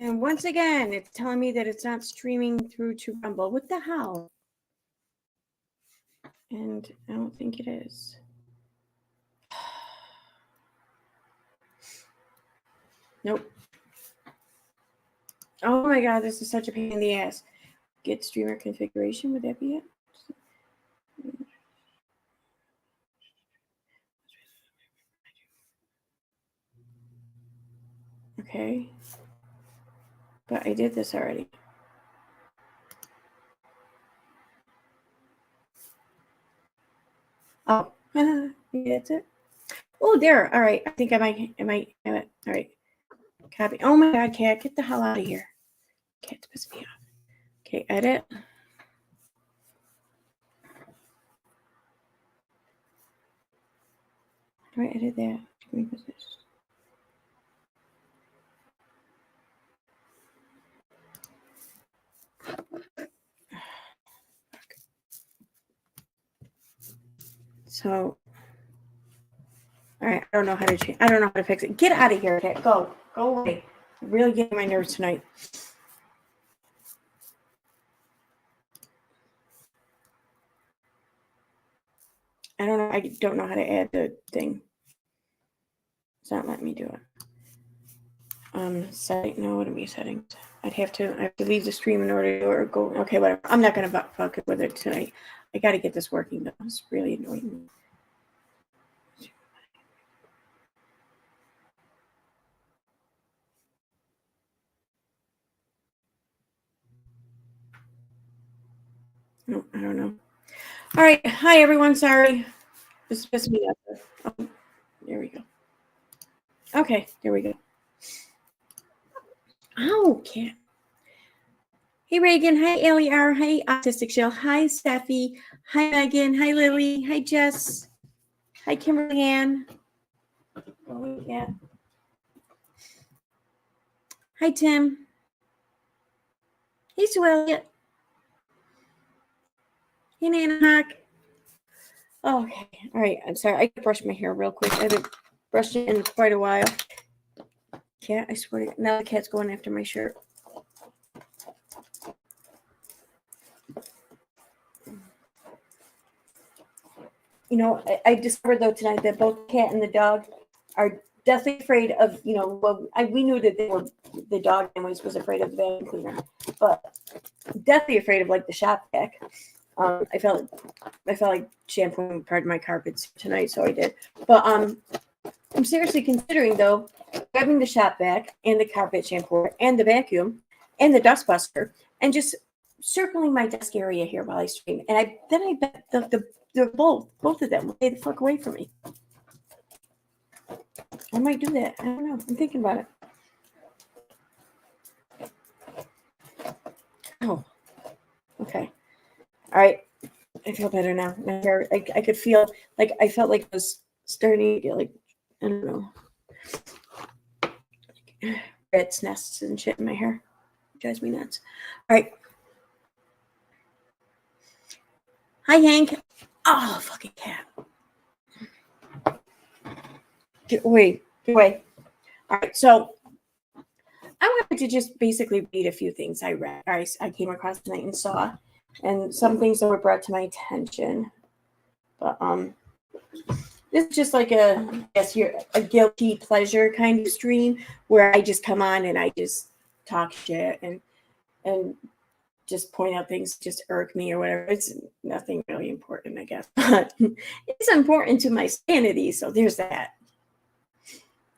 And once again, it's telling me that it's not streaming through to Rumble. What the hell? And I don't think it is. Nope. Oh my God, this is such a pain in the ass. Get streamer configuration, would that be it? Okay. But I did this already. Oh, that's it. Oh, there. All right. I think I might have it. All right. Copy. Oh my God, Cat, get the hell out of here. Cat's pissing me off. Okay, edit. How do I edit that? So, all right, I don't know how to change. I don't know how to fix it. Get out of here, Cat. Go away. I'm really getting my nerves tonight. I don't know how to add the thing. It's not letting me do it. Setting. No, what are we settings? I have to leave the stream in order to or go. Okay, whatever. I'm not gonna fuck it with it tonight. I got to get this working though. It's really annoying me. No, I don't know. All right. Hi, everyone. Sorry. This pissed me off. Oh, there we go. Okay, there we go. Oh, can't. Hey, Reagan. Hi, Aliar. Hi, Autistic Shell. Hi, Steffi. Hi, Megan. Hi, Lily. Hi, Jess. Hi, Kimberly Ann. Oh, yeah. Hi, Tim. Hey, Sue Elliott. Hey, Nana Hawk. Okay. All right. I'm sorry. I could brush my hair real quick. I haven't brushed it in quite a while. Cat, I swear to God. Now the cat's going after my shirt. You know, I discovered though tonight that both the cat and the dog are definitely afraid of, you know, well, we knew that the dog anyways was afraid of the vacuum cleaner, but definitely afraid of like the shop vac. I felt like shampooing part of my carpets tonight, so I did. But I'm seriously considering though grabbing the shop vac and the carpet shampooer and the vacuum and the dust buster and just circling my desk area here while I stream. And I bet they're both of them will stay the fuck away from me. I might do that. I don't know. I'm thinking about it. Oh, okay. All right. I feel better now. My hair, I could feel like I felt like I was starting to get like, I don't know, rat's nests and shit in my hair. It drives me nuts. All right. Hi, Hank. Oh, fucking cat. Get away. Get away. All right. So I wanted to just basically read a few things I read, or I came across tonight and saw, and some things that were brought to my attention. But this is just like a guilty pleasure kind of stream where I just come on and I just talk shit and just point out things just irk me or whatever. It's nothing really important, I guess, but it's important to my sanity. So there's that.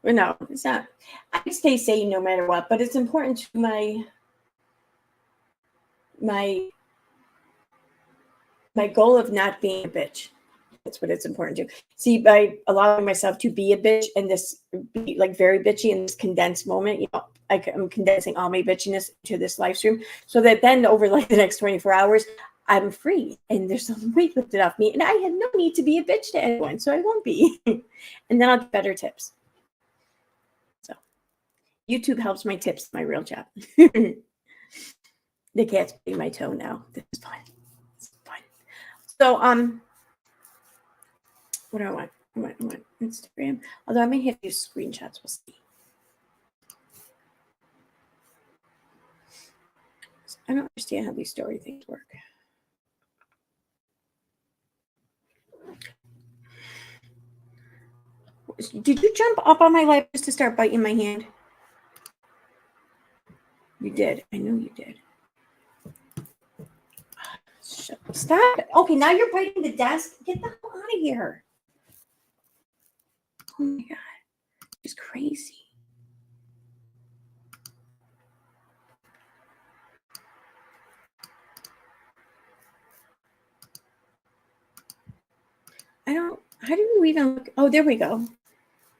But no, it's not. I stay sane no matter what, but it's important to my goal of not being a bitch. That's what it's important to. See, by allowing myself to be a bitch and this be like very bitchy in this condensed moment, you know, I'm condensing all my bitchiness to this live stream so that then over like the next 24 hours, I'm free and there's some weight lifted off me and I had no need to be a bitch to anyone, so I won't be. And then I'll get better tips. So YouTube helps my tips, my real job. The cat's biting my toe now. This is fun. It's fun. So what do I want? I want Instagram. Although I may have to use screenshots. We'll see. I don't understand how these story things work. Did you jump up on my lap just to start biting my hand? You did. I know you did. Stop. Okay, now you're biting the desk. Get the hell out of here. Oh my God. It's crazy. How do you even look? Oh, there we go.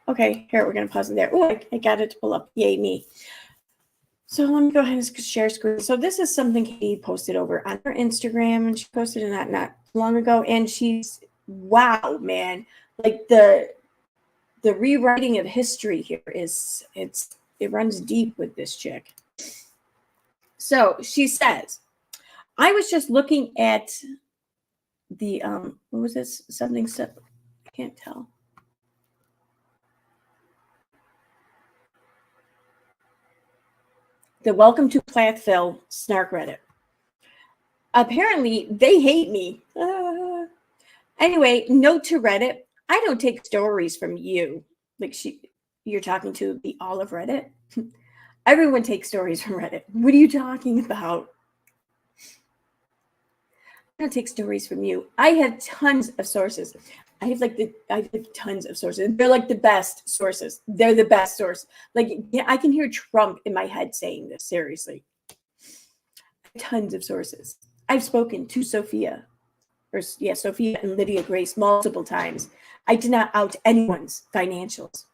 Okay, here, we're going to pause it there. Oh, I got it to pull up. Yay, me. So let me go ahead and share screen. So this is something Katie posted over on her Instagram, and she posted it not long ago. And she's, wow, man. Like the rewriting of history here it runs deep with this chick. So she says, I was just looking at the, what was this? Something, I can't tell. The Welcome to Plathville snark Reddit. Apparently, they hate me. Anyway, note to Reddit, I don't take stories from you. Like you're talking to the all of Reddit. Everyone takes stories from Reddit. What are you talking about? I don't take stories from you. I have tons of sources. I have tons of sources. They're like the best sources. They're the best source. Like, yeah, I can hear Trump in my head saying this, seriously. Tons of sources. I've spoken to Sophia and Lydia Grace multiple times. I did not out anyone's financials.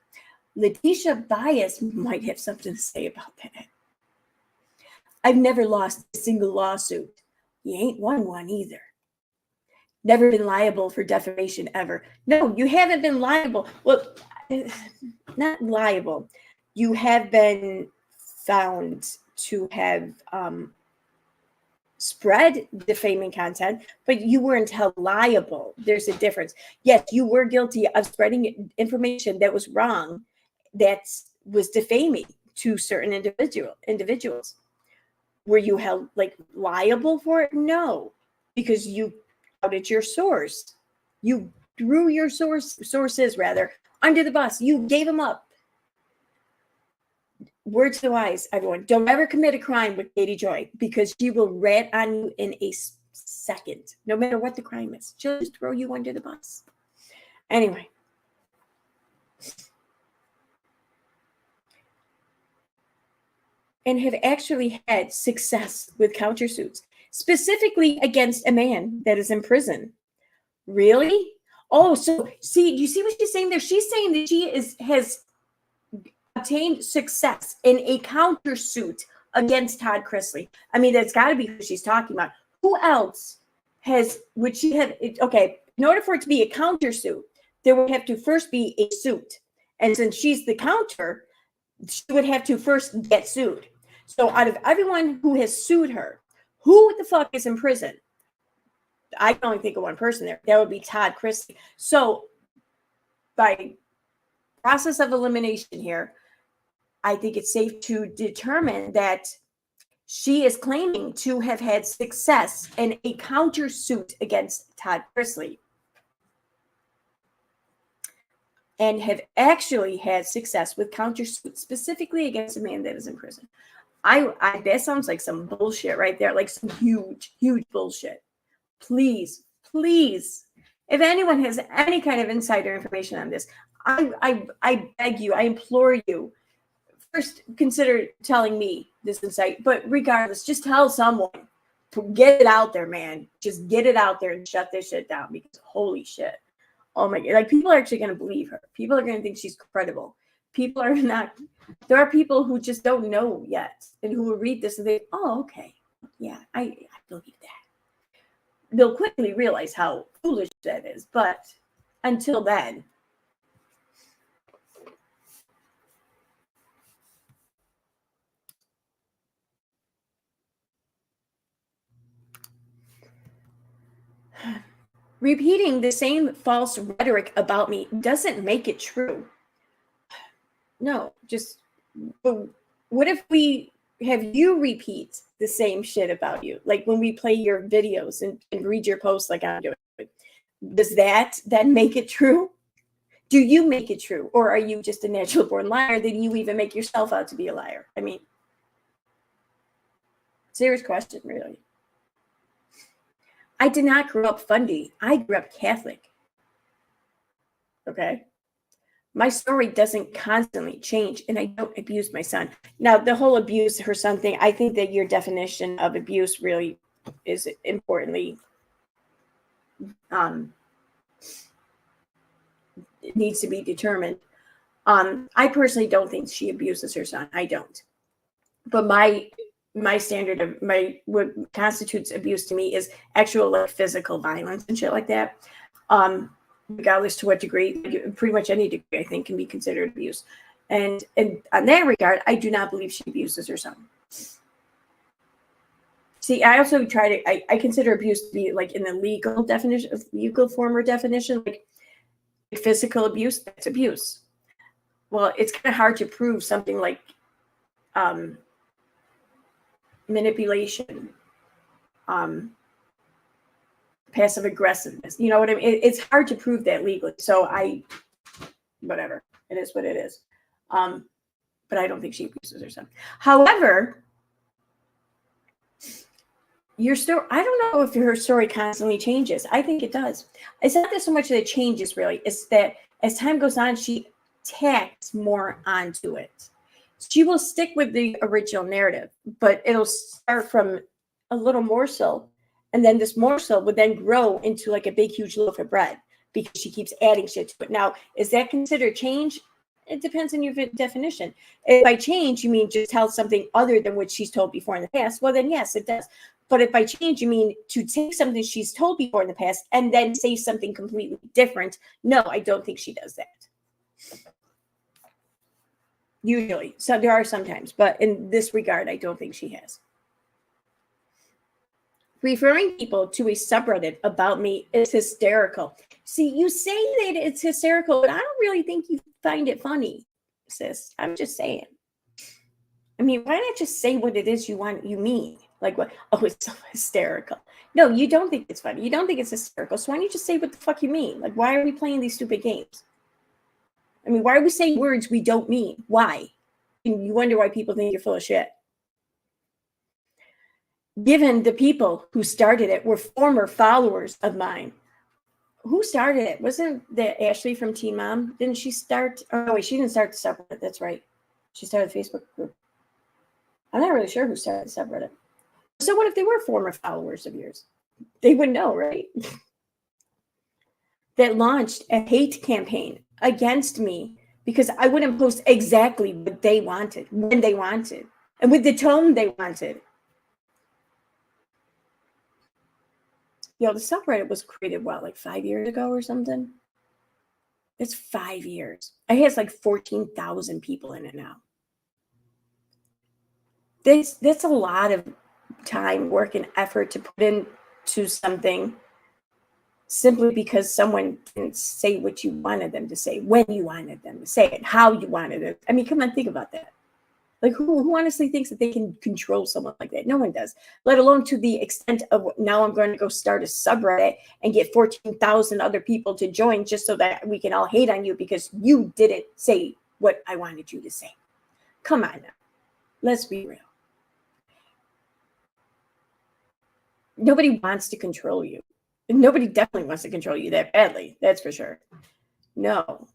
Letitia Bias might have something to say about that. I've never lost a single lawsuit. You ain't won one either. Never been liable for defamation ever. No, you haven't been liable. Well, not liable. You have been found to have spread defaming content, but you weren't held liable. There's a difference. Yes, you were guilty of spreading information that was wrong, that was defaming to certain individuals. Were you held liable for it? No, because you outed your source. You threw your sources under the bus. You gave them up. Word to the wise, everyone. Don't ever commit a crime with Katie Joy, because she will rat on you in a second, no matter what the crime is. She'll just throw you under the bus. Anyway. And have actually had success with countersuits, specifically against a man that is in prison. Really? Oh, so see, you see what she's saying there? She's saying that she has obtained success in a countersuit against Todd Chrisley. I mean, that's got to be who she's talking about. Who else would she have? Okay, in order for it to be a countersuit, there would have to first be a suit. And since she's the counter, she would have to first get sued. So out of everyone who has sued her, who the fuck is in prison? I can only think of one person there. That would be Todd Chrisley. So by process of elimination here, I think it's safe to determine that she is claiming to have had success in a countersuit against Todd Chrisley, and have actually had success with countersuits specifically against a man that is in prison. That sounds like some bullshit right there, like some huge bullshit. Please, if anyone has any kind of insider information on this, I beg you, I implore you, first consider telling me this insight. But regardless, just tell someone. Get it out there, man. Just get it out there and shut this shit down, because holy shit. Oh my God. Like, people are actually going to believe her. People are going to think she's credible. People are not. There are people who just don't know yet, and who will read this and think, oh, okay. Yeah, I believe that. They'll quickly realize how foolish that is. But until then, repeating the same false rhetoric about me doesn't make it true. No, just, what if we you repeat the same shit about you? Like when we play your videos and read your posts like I'm doing, does that then make it true? Do you make it true? Or are you just a natural born liar that you even make yourself out to be a liar? I mean, serious question, really. I did not grow up fundy. I grew up Catholic. Okay. My story doesn't constantly change, and I don't abuse my son. Now, the whole abuse her son thing, I think that your definition of abuse really is importantly it needs to be determined. I personally don't think she abuses her son. I don't. But my standard of what constitutes abuse to me is actual like physical violence and shit like that. Regardless to what degree, pretty much any degree I think can be considered abuse. And on that regard, I do not believe she abuses her son. See, I also try to I consider abuse to be like in the legal definition, legal form or definition, like physical abuse, that's abuse. Well, it's kind of hard to prove something like manipulation, passive aggressiveness. You know what I mean? It's hard to prove that legally. So whatever. It is what it is. But I don't think she abuses her son. However, your story, I don't know if her story constantly changes. I think it does. It's not that so much that it changes really. It's that as time goes on, she tacks more onto it. She will stick with the original narrative, but it'll start from a little morsel, and then this morsel would then grow into like a big, huge loaf of bread because she keeps adding shit to it. Now, is that considered change? It depends on your definition. If by change, you mean just tell something other than what she's told before in the past, well, then yes, it does. But if by change, you mean to take something she's told before in the past and then say something completely different, no, I don't think she does that. Usually. So there are sometimes, but in this regard, I don't think she has. Referring people to a subreddit about me is hysterical. See, you say that it's hysterical, but I don't really think you find it funny, sis. I'm just saying. I mean, why not just say what it is you mean? Like what? Oh, it's so hysterical. No, you don't think it's funny. You don't think it's hysterical. So why don't you just say what the fuck you mean? Like, why are we playing these stupid games? I mean, why are we saying words we don't mean? Why? And you wonder why people think you're full of shit. Given the people who started it were former followers of mine. Who started it? Wasn't that Ashley from Teen Mom? Didn't she start? Oh, wait, she didn't start the subreddit. That's right. She started the Facebook group. I'm not really sure who started the subreddit. So what if they were former followers of yours? They would know, right? That launched a hate campaign against me because I wouldn't post exactly what they wanted, when they wanted, and with the tone they wanted. Yo, the subreddit was created, what, like 5 years ago or something? It's 5 years. It has like 14,000 people in it now. That's a lot of time, work, and effort to put into something simply because someone didn't say what you wanted them to say, when you wanted them to say it, how you wanted it. I mean, come on, think about that. Like, who honestly thinks that they can control someone like that? No one does, let alone to the extent of now I'm going to go start a subreddit and get 14,000 other people to join just so that we can all hate on you because you didn't say what I wanted you to say. Come on now. Let's be real. Nobody wants to control you. Nobody definitely wants to control you that badly. That's for sure. No.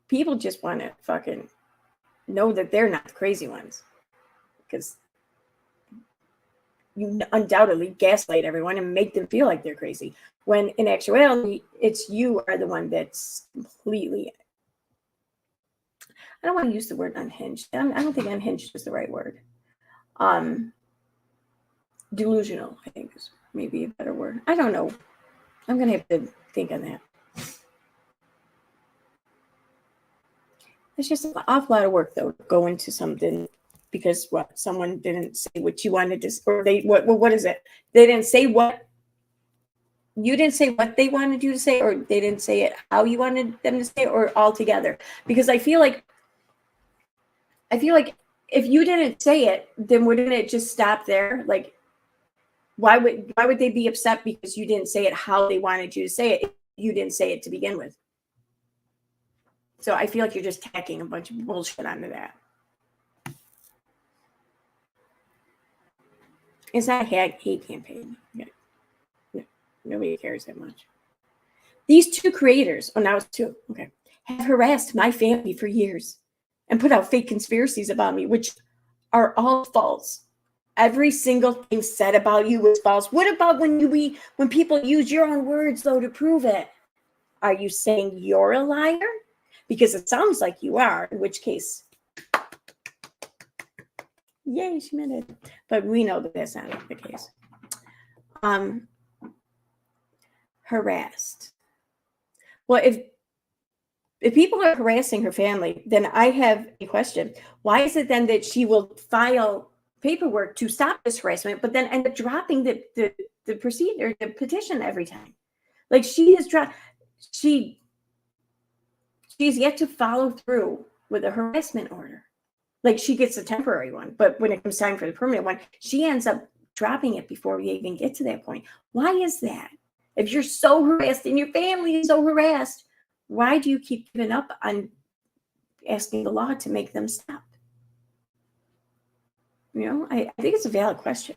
People just want to fucking know that they're not the crazy ones. Because you undoubtedly gaslight everyone and make them feel like they're crazy. When in actuality, it's you are the one that's completely... I don't want to use the word unhinged. I don't think unhinged is the right word. Delusional, I think, is maybe a better word. I don't know. I'm going to have to think on that. It's just an awful lot of work, though, to go into something because what someone didn't say what you wanted to, or they what is it? They didn't say what you didn't say what they wanted you to say, or they didn't say it how you wanted them to say it, or all together. Because I feel like if you didn't say it, then wouldn't it just stop there? Like, why would they be upset because you didn't say it how they wanted you to say it if you didn't say it to begin with? So I feel like you're just tacking a bunch of bullshit onto that. It's not a hate campaign. No, nobody cares that much. These two creators, oh, now it's two, okay, have harassed my family for years and put out fake conspiracies about me, which are all false. Every single thing said about you was false. What about when people use your own words, though, to prove it? Are you saying you're a liar? Because it sounds like you are, in which case, yay, she meant it. But we know that that's not the case. Harassed. Well, if people are harassing her family, then I have a question. Why is it then that she will file paperwork to stop this harassment, but then end up dropping the petition every time? Like she's yet to follow through with a harassment order. Like she gets a temporary one, but when it comes time for the permanent one, she ends up dropping it before we even get to that point. Why is that? If you're so harassed and your family is so harassed, why do you keep giving up on asking the law to make them stop? You know, I think it's a valid question.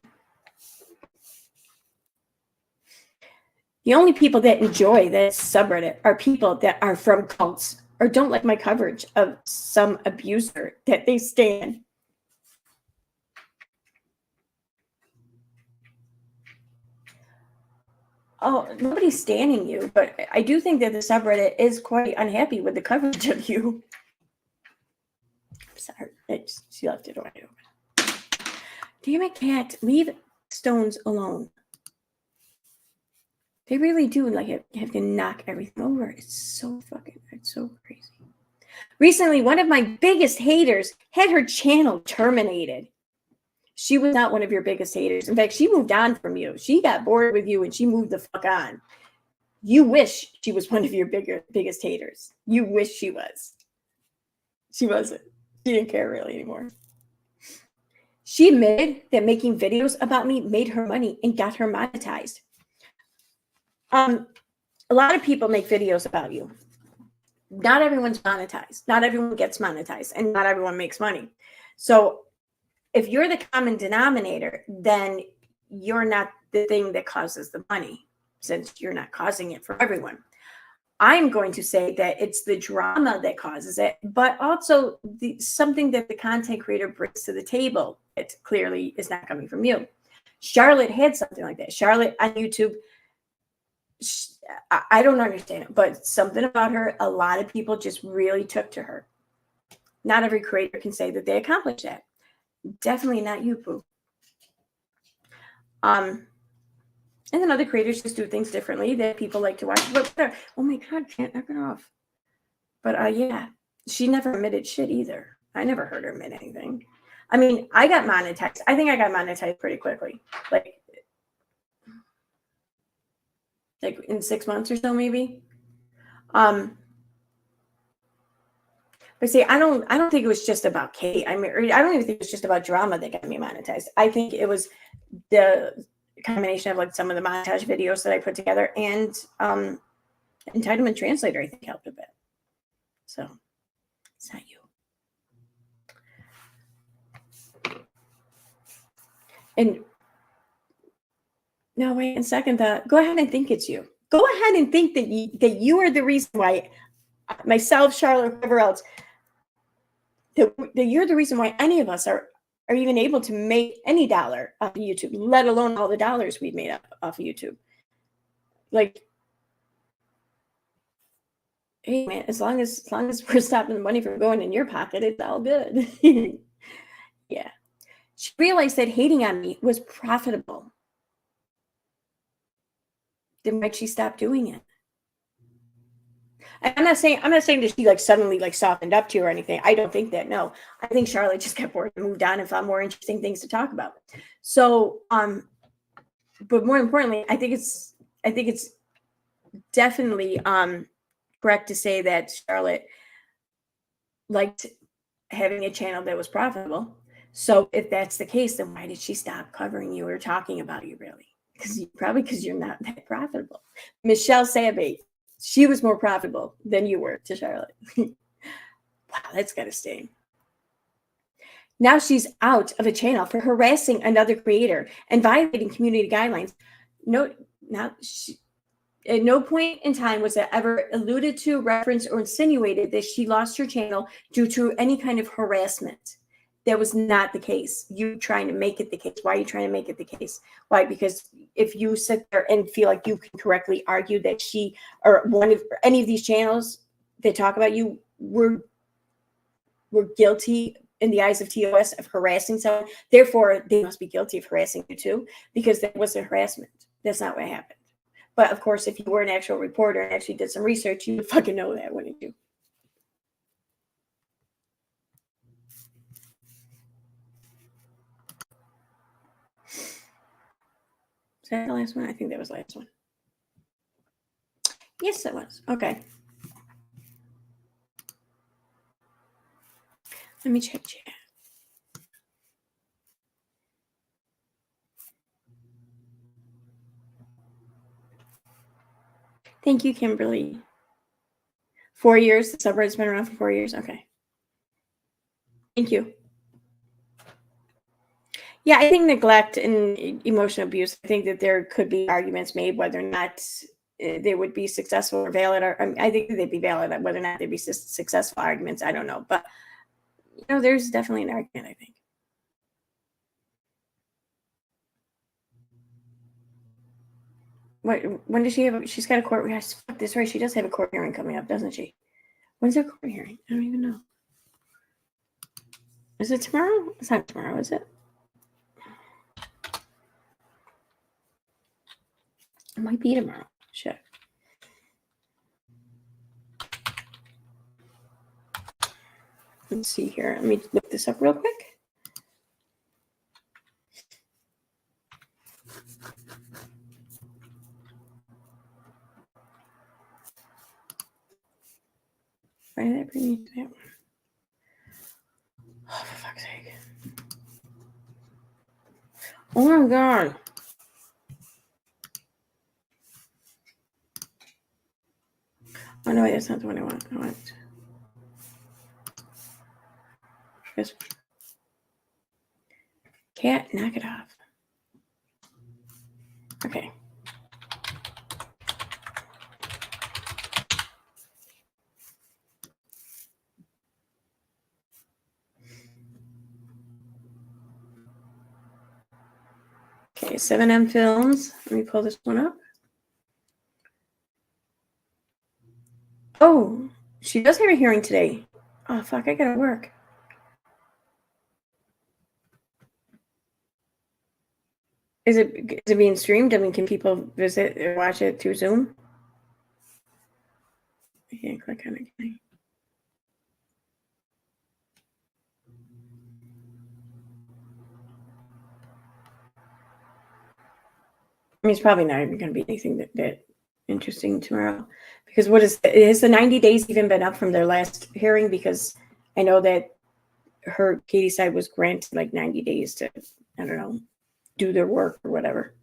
The only people that enjoy this subreddit are people that are from cults or don't like my coverage of some abuser that they stan. Oh, nobody's standing you, but I do think that the subreddit is quite unhappy with the coverage of you. I'm sorry, she left it wide open. Damn it, cat, leave stones alone. They really do have to knock everything over. It's so crazy. Recently, one of my biggest haters had her channel terminated. She was not one of your biggest haters. In fact, she moved on from you. She got bored with you and she moved the fuck on. You wish she was one of your biggest haters. You wish she was. She wasn't. She didn't care really anymore. She admitted that making videos about me made her money and got her monetized. A lot of people make videos about you. Not everyone's monetized. Not everyone gets monetized, and not everyone makes money. So if you're the common denominator, then you're not the thing that causes the money, since you're not causing it for everyone. I'm going to say that it's the drama that causes it, but also something that the content creator brings to the table that clearly is not coming from you. Charlotte had something like that. Charlotte on YouTube, I don't understand it, but something about her, a lot of people just really took to her. Not every creator can say that they accomplished that. Definitely not you, Pooh. And then other creators just do things differently that people like to watch. But oh my God, can't knock it off. But yeah, she never admitted shit either. I never heard her admit anything. I mean, I got monetized. I think I got monetized pretty quickly. Like in 6 months or so, maybe. But see, I don't think it was just about Kate. I mean, I don't even think it was just about drama that got me monetized. I think it was the combination of like some of the montage videos that I put together and Entitlement Translator, I think, helped a bit. So it's not you. And no, wait a second. Go ahead and think it's you. Go ahead and think that you are the reason why myself, Charlotte, whoever else, that you're the reason why any of us are even able to make any dollar off of YouTube, let alone all the dollars we've made off of YouTube. Like, hey man, as long as we're stopping the money from going in your pocket, it's all good. Yeah. She realized that hating on me was profitable. Then why'd she stop doing it? I'm not saying that she like suddenly like softened up to you or anything. I don't think that. No, I think Charlotte just got bored and moved on and found more interesting things to talk about. So, but more importantly, I think it's definitely correct to say that Charlotte liked having a channel that was profitable. So if that's the case, then why did she stop covering you or talking about you, really? Because you're not that profitable. Michelle Sabate, she was more profitable than you were to Charlotte. Wow, that's gotta sting. Now she's out of a channel for harassing another creator and violating community guidelines. No, now she, at no point in time was it ever alluded to, referenced, or insinuated that she lost her channel due to any kind of harassment. That was not the case. You trying to make it the case. Why are you trying to make it the case? Why? Because if you sit there and feel like you can correctly argue that she or one of any of these channels that talk about you were guilty in the eyes of TOS of harassing someone, therefore they must be guilty of harassing you too, because that was a harassment. That's not what happened. But of course, if you were an actual reporter and actually did some research, you would fucking know that, wouldn't you? Is that the last one? I think that was the last one. Yes, it was. Okay. Let me check chat. Thank you, Kimberly. 4 years. The subreddit's been around for 4 years. Okay. Thank you. Yeah, I think neglect and emotional abuse, I think that there could be arguments made whether or not they would be successful or valid. Or I think they'd be valid. Whether or not they'd be successful arguments, I don't know. But, there's definitely an argument, I think. When does she have? She's got a court. Yes, fuck this, right? She does have a court hearing coming up, doesn't she? When's her court hearing? I don't even know. Is it tomorrow? It's not tomorrow, is it? It might be tomorrow. Shit. Let's see here. Let me look this up real quick. Why did that bring me to that one? Oh, for fuck's sake. Oh my god. Oh no, wait, that's not the one I want. I want this. Cat, knock it off. Okay. Okay, 7M Films. Let me pull this one up. Oh, she does have a hearing today. Oh, fuck, I gotta work. Is it being streamed? I mean, can people visit or watch it through Zoom? I can't click on it. I mean, it's probably not even going to be anything that interesting tomorrow, because has the 90 days even been up from their last hearing? Because I know that Katie side was granted like 90 days to, I don't know, do their work or whatever.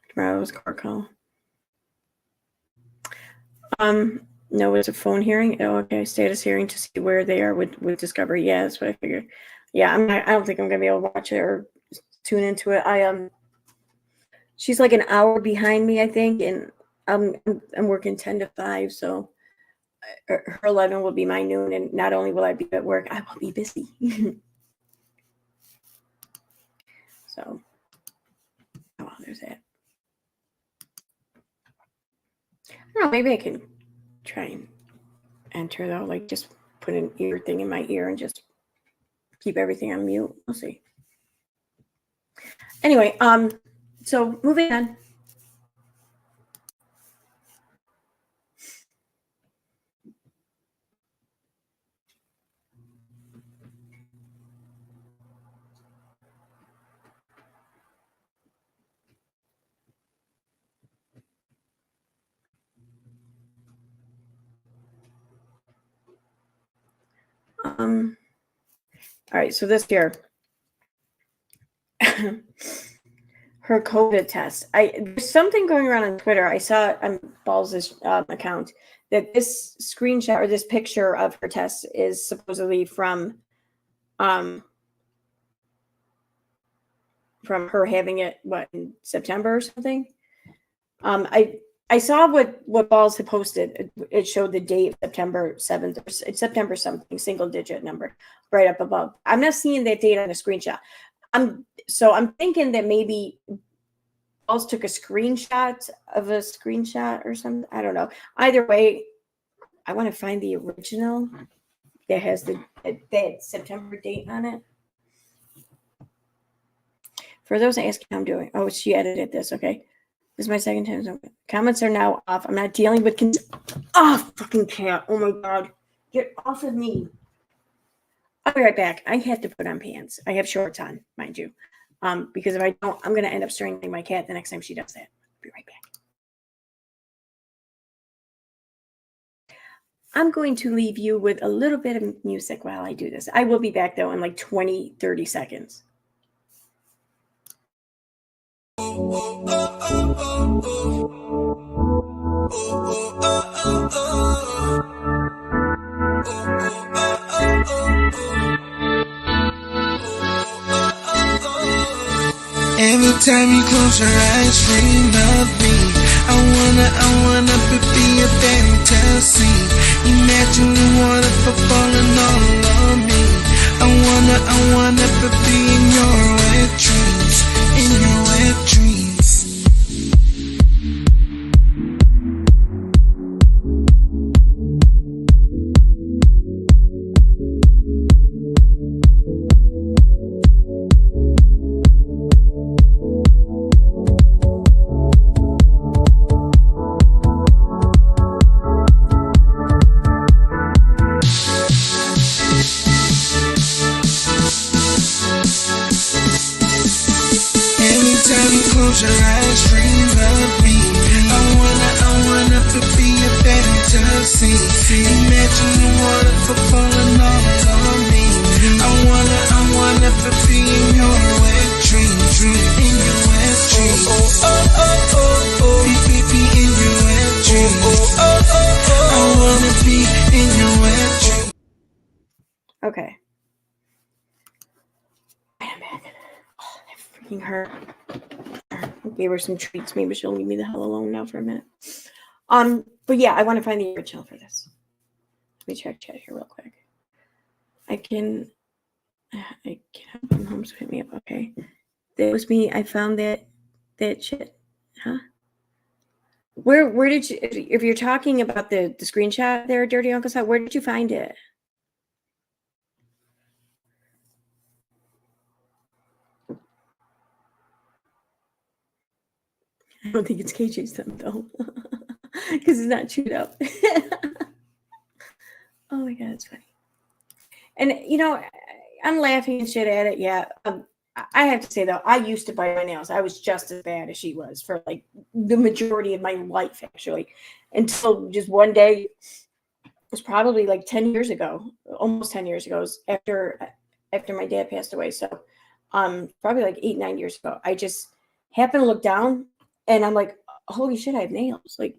Tomorrow's court call. No, it's a phone hearing. Oh, okay, status hearing to see where they are with Discovery. Yeah, that's what I figured. Yeah, I don't think I'm gonna be able to watch it or tune into it. She's like an hour behind me, I think, and I'm working 10 to 5, so her 11 will be my noon, and not only will I be at work, I will be busy. So, oh, there's that. I don't know, maybe I can try and enter though, like just put an ear thing in my ear and just keep everything on mute. We'll see. Anyway, so moving on. All right, so this here, her COVID test. There's something going around on Twitter. I saw it on Balls' account that this screenshot or this picture of her test is supposedly from her having it in September or something. I saw what Balls had posted. It showed the date, September 7th, or September something, single digit number right up above. I'm not seeing that date on the screenshot. I'm thinking that maybe Balls took a screenshot of a screenshot or something. I don't know. Either way, I want to find the original that has that September date on it. For those asking how I'm doing. Oh, she edited this. Okay. This is my second time. Comments are now off. I'm not dealing with fucking cat. Oh my God. Get off of me. I'll be right back. I have to put on pants. I have shorts on, mind you. Because if I don't, I'm going to end up strangling my cat the next time she does that. I'll be right back. I'm going to leave you with a little bit of music while I do this. I will be back, though, in like 20, 30 seconds. Every time you close your eyes, dream of me. I wanna be a fantasy. Imagine the water falling all on me. I wanna be in your wet dreams, in your wet dreams. Close your eyes, dream of me. I wanna be a fantasy. Imagine the water falling all on me. I wanna be in your wet dream, in your wet dream. Be in your wet dream. I wanna be in your wet dream. Okay. I'm back. Oh, that freaking hurt. I gave her some treats. Maybe she'll leave me the hell alone now for a minute. But yeah, I want to find the original for this. Let me check chat here real quick. I can have homes hit me up. Okay, that was me. I found that shit. Huh? Where did you? If you're talking about the screenshot there, Dirty Uncle Side, where did you find it? I don't think it's KJ's thumb though, because it's not chewed up. Oh my God, it's funny. And you know, I'm laughing and shit at it. Yeah, I have to say though, I used to bite my nails. I was just as bad as she was for like the majority of my life, actually, until just one day. It was probably like 10 years ago, almost 10 years ago. It was after my dad passed away. So, probably like 8, 9 years ago. I just happened to look down. And I'm like, holy shit, I have nails. Like,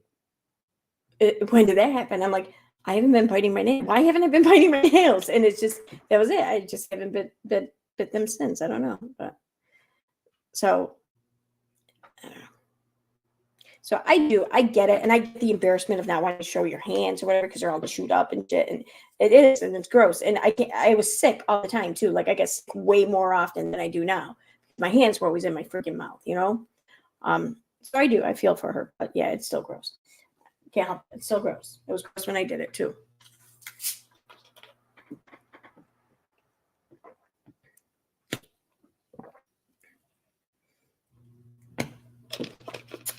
when did that happen? I'm like, I haven't been biting my nails. Why haven't I been biting my nails? And it's just, that was it. I just haven't bit them since. I don't know. But so, I don't know. So I get it. And I get the embarrassment of not wanting to show your hands or whatever, because they're all chewed up and shit. And it is, and it's gross. And I was sick all the time too. Like, I get sick way more often than I do now. My hands were always in my freaking mouth, you know? So I feel for her, but yeah, it's still gross. Can't help it. It's still gross. It was gross when I did it too.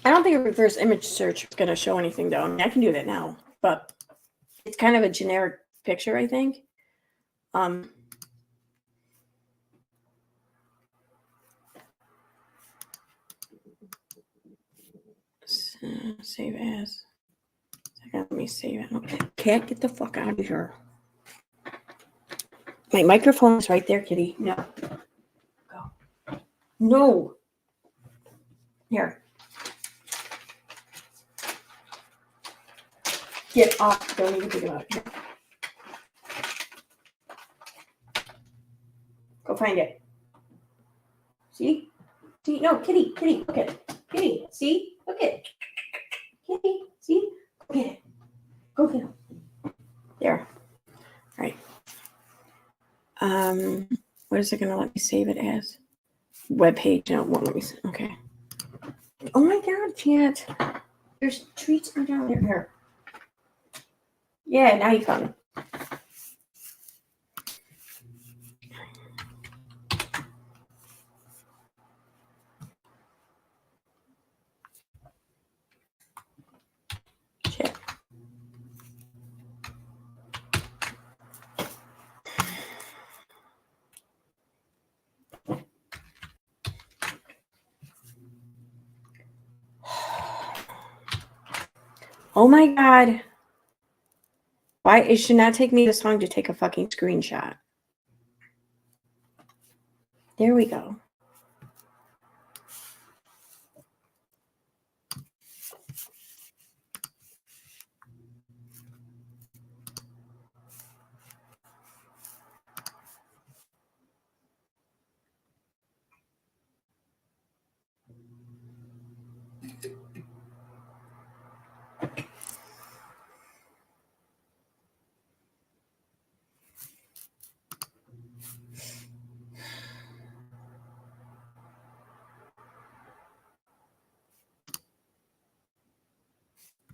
I don't think a reverse image search is going to show anything though. I mean, I can do that now, but it's kind of a generic picture, I think. Save as. Let me save it. Okay. Cat, get the fuck out of here. My microphone is right there, kitty. No. Go. No. Here. Get off. Don't even think about it. Here. Go find it. See? See? No, kitty. Kitty. Look at it. Kitty. See? Look at it. Kitty. See? Go get it. Go get it. There. All right. What is it going to let me save it as? Web page. No, it won't let me. Okay. Oh my God, Chant. There's treats are down there. Here. Yeah, now you found it. Shit. Oh my God. Why? It should not take me this long to take a fucking screenshot. There we go.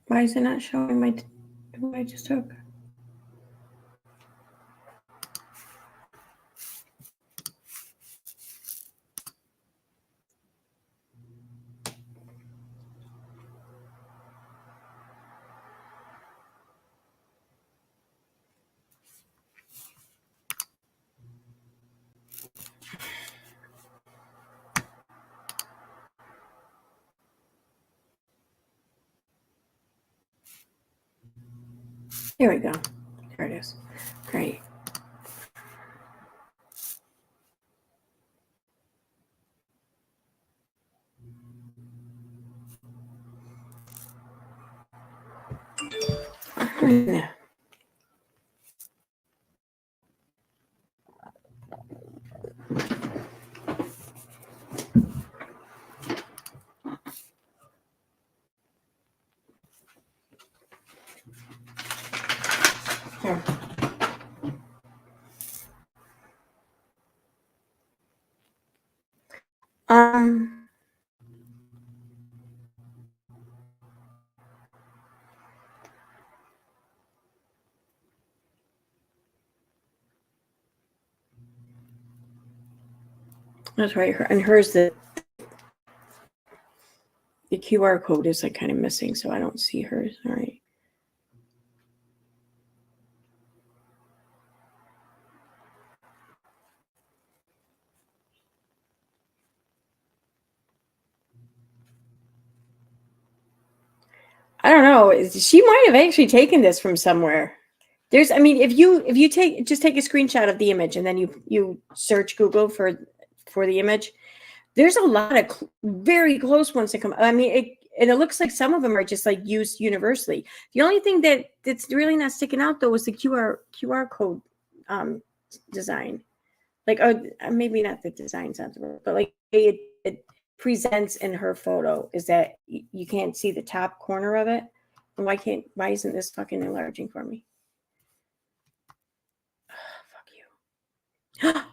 Why is it not showing my what I just took? There we go. There it is. Great. Yeah. Here. That's right. And hers the QR code is like kind of missing, so I don't see hers. All right. I don't know. She might have actually taken this from somewhere. There's, I mean, if you take a screenshot of the image and then you search Google for the image, there's a lot of very close ones that come. I mean, it looks like some of them are just like used universally. The only thing that's really not sticking out though is the QR code design. Like, maybe not the design sounds right, but like it presents in her photo is that you can't see the top corner of it. And why isn't this fucking enlarging for me? Fuck you.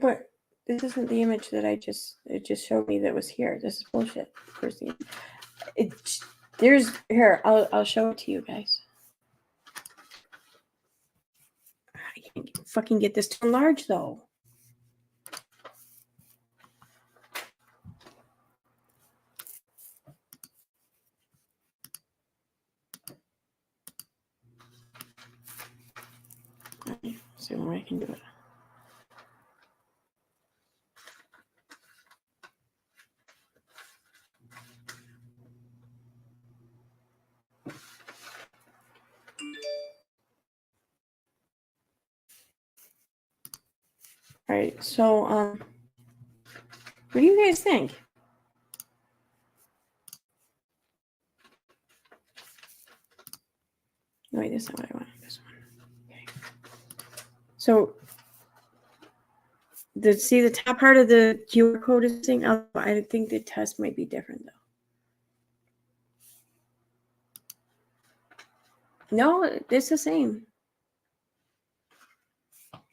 But this isn't the image that it just showed me that was here. This is bullshit. There's here, I'll show it to you guys. I can't fucking get this to enlarge though. All right, so what do you guys think? No, wait, that's not what I want. This one. Okay. So, see the top part of the QR code is thing. I think the test might be different though. No, it's the same.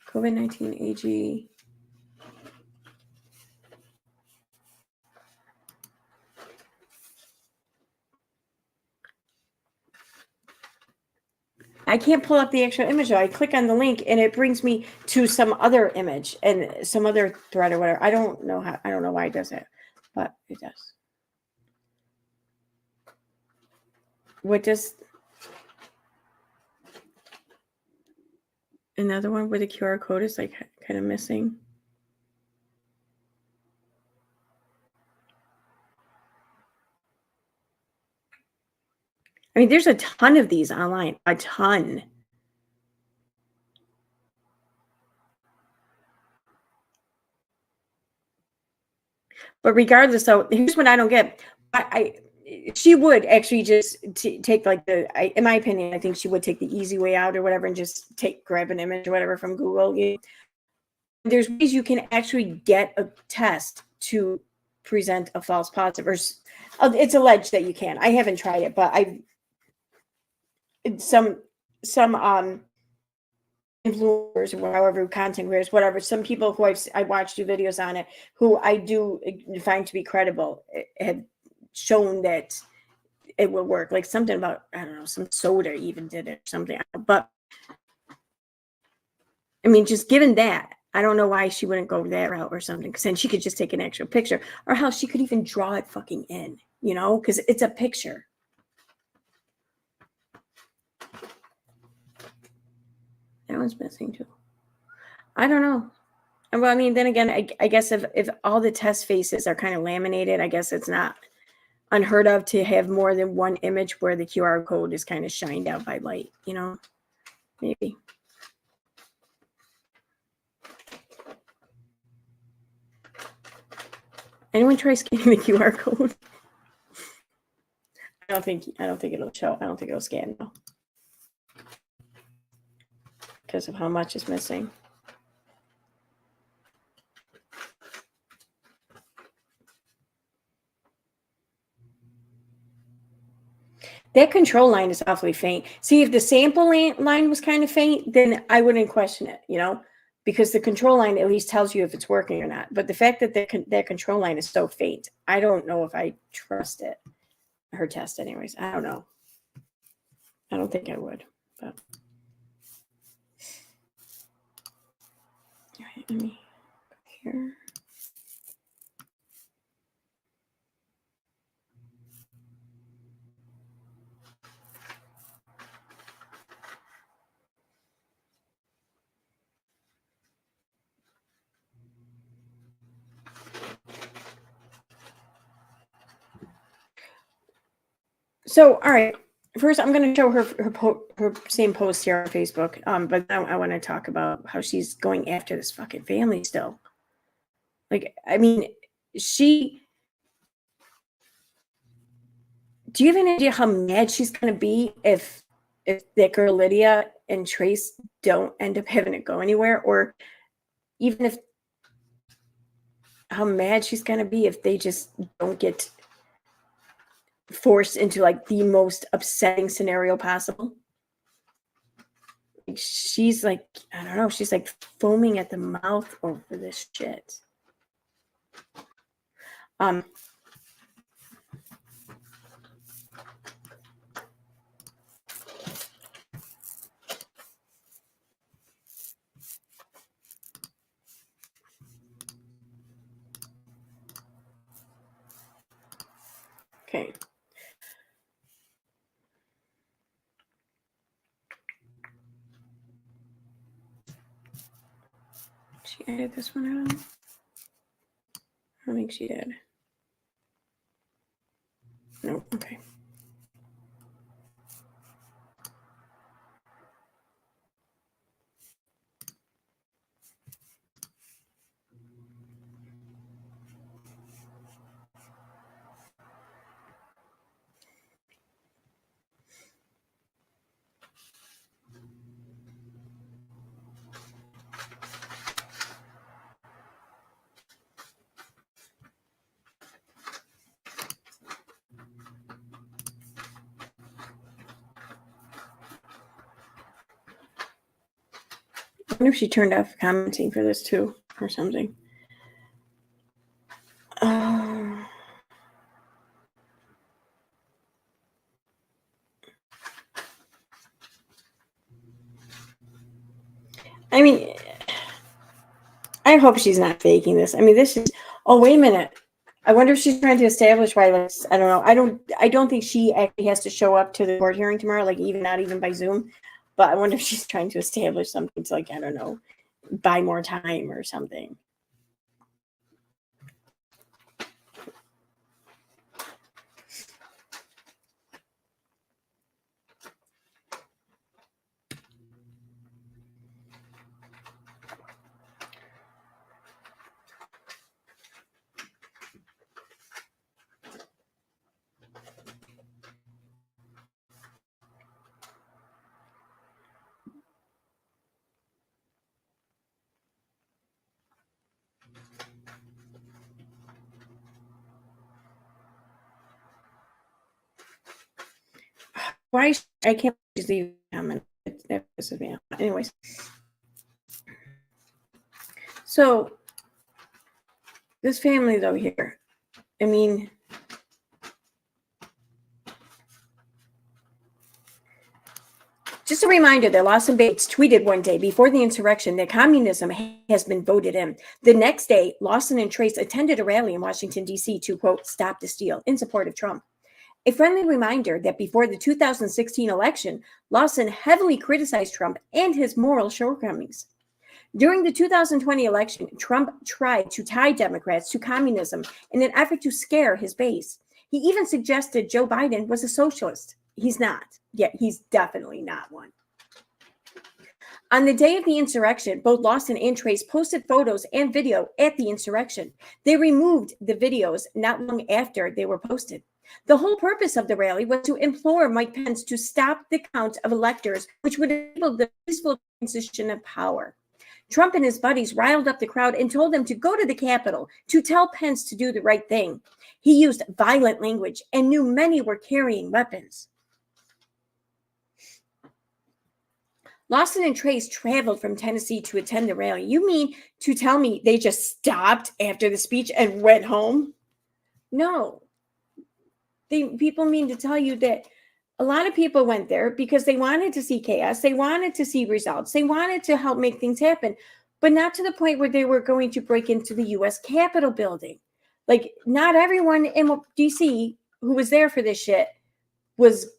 COVID-19 AG. I can't pull up the actual image though. I click on the link and it brings me to some other image and some other thread or whatever. I don't know why it does that, but it does. What does another one where the QR code is like kind of missing? I mean, there's a ton of these online, a ton. But regardless, though, here's what I don't get. She would actually just take like in my opinion, I think she would take the easy way out or whatever and just grab an image or whatever from Google. There's ways you can actually get a test to present a false positive, or it's alleged that you can. I haven't tried it, but some influencers or however content creators, whatever, some people who I watched do videos on it who I do find to be credible have shown that it will work. Like something about, I don't know, some soda even did it or something. But I mean, just given that, I don't know why she wouldn't go that route or something, because then she could just take an actual picture, or how she could even draw it fucking in, because it's a picture. That one's missing too. I don't know. Well, I mean, then again, I guess if all the test faces are kind of laminated, I guess it's not unheard of to have more than one image where the QR code is kind of shined out by light, maybe. Anyone try scanning the QR code? I don't think it'll show. I don't think it'll scan though, because of how much is missing. That control line is awfully faint. See, if the sample line was kind of faint, then I wouldn't question it, because the control line at least tells you if it's working or not. But the fact that that control line is so faint, I don't know if I trust it. Her test, anyways. I don't know. I don't think I would. But all right, let me go here. So, all right. First, I'm going to show her same post here on Facebook. But now I want to talk about how she's going after this fucking family still. Like, I mean, do you have an idea how mad she's going to be if that girl Lydia and Trace don't end up having to go anywhere, or even if how mad she's going to be if they just don't get forced into like the most upsetting scenario possible? Like, she's like, I don't know, she's like foaming at the mouth over this shit. Okay. She added this one out. I don't think she did. No, okay. wonder if she turned off commenting for this too, or something. I mean, I hope she's not faking this. I mean, this is. Oh, wait a minute. I wonder if she's trying to establish violence. I don't know. I don't think she actually has to show up to the court hearing tomorrow, like not even by Zoom. But I wonder if she's trying to establish something to, like, I don't know, buy more time or something. Why? I can't just leave a comment. That pisses me off. Anyways. So, this family, though, here, I mean, just a reminder that Lawson Bates tweeted one day before the insurrection that communism has been voted in. The next day, Lawson and Trace attended a rally in Washington, D.C. to, quote, stop the steal in support of Trump. A friendly reminder that before the 2016 election, Lawson heavily criticized Trump and his moral shortcomings. During the 2020 election, Trump tried to tie Democrats to communism in an effort to scare his base. He even suggested Joe Biden was a socialist. He's not. Yet he's definitely not one. On the day of the insurrection, both Lawson and Trace posted photos and video at the insurrection. They removed the videos not long after they were posted. The whole purpose of the rally was to implore Mike Pence to stop the count of electors, which would enable the peaceful transition of power. Trump and his buddies riled up the crowd and told them to go to the Capitol to tell Pence to do the right thing. He used violent language and knew many were carrying weapons. Lawson and Trace traveled from Tennessee to attend the rally. You mean to tell me they just stopped after the speech and went home? No. People mean to tell you that a lot of people went there because they wanted to see chaos. They wanted to see results. They wanted to help make things happen, but not to the point where they were going to break into the U.S. Capitol building. Like, not everyone in D.C. who was there for this shit was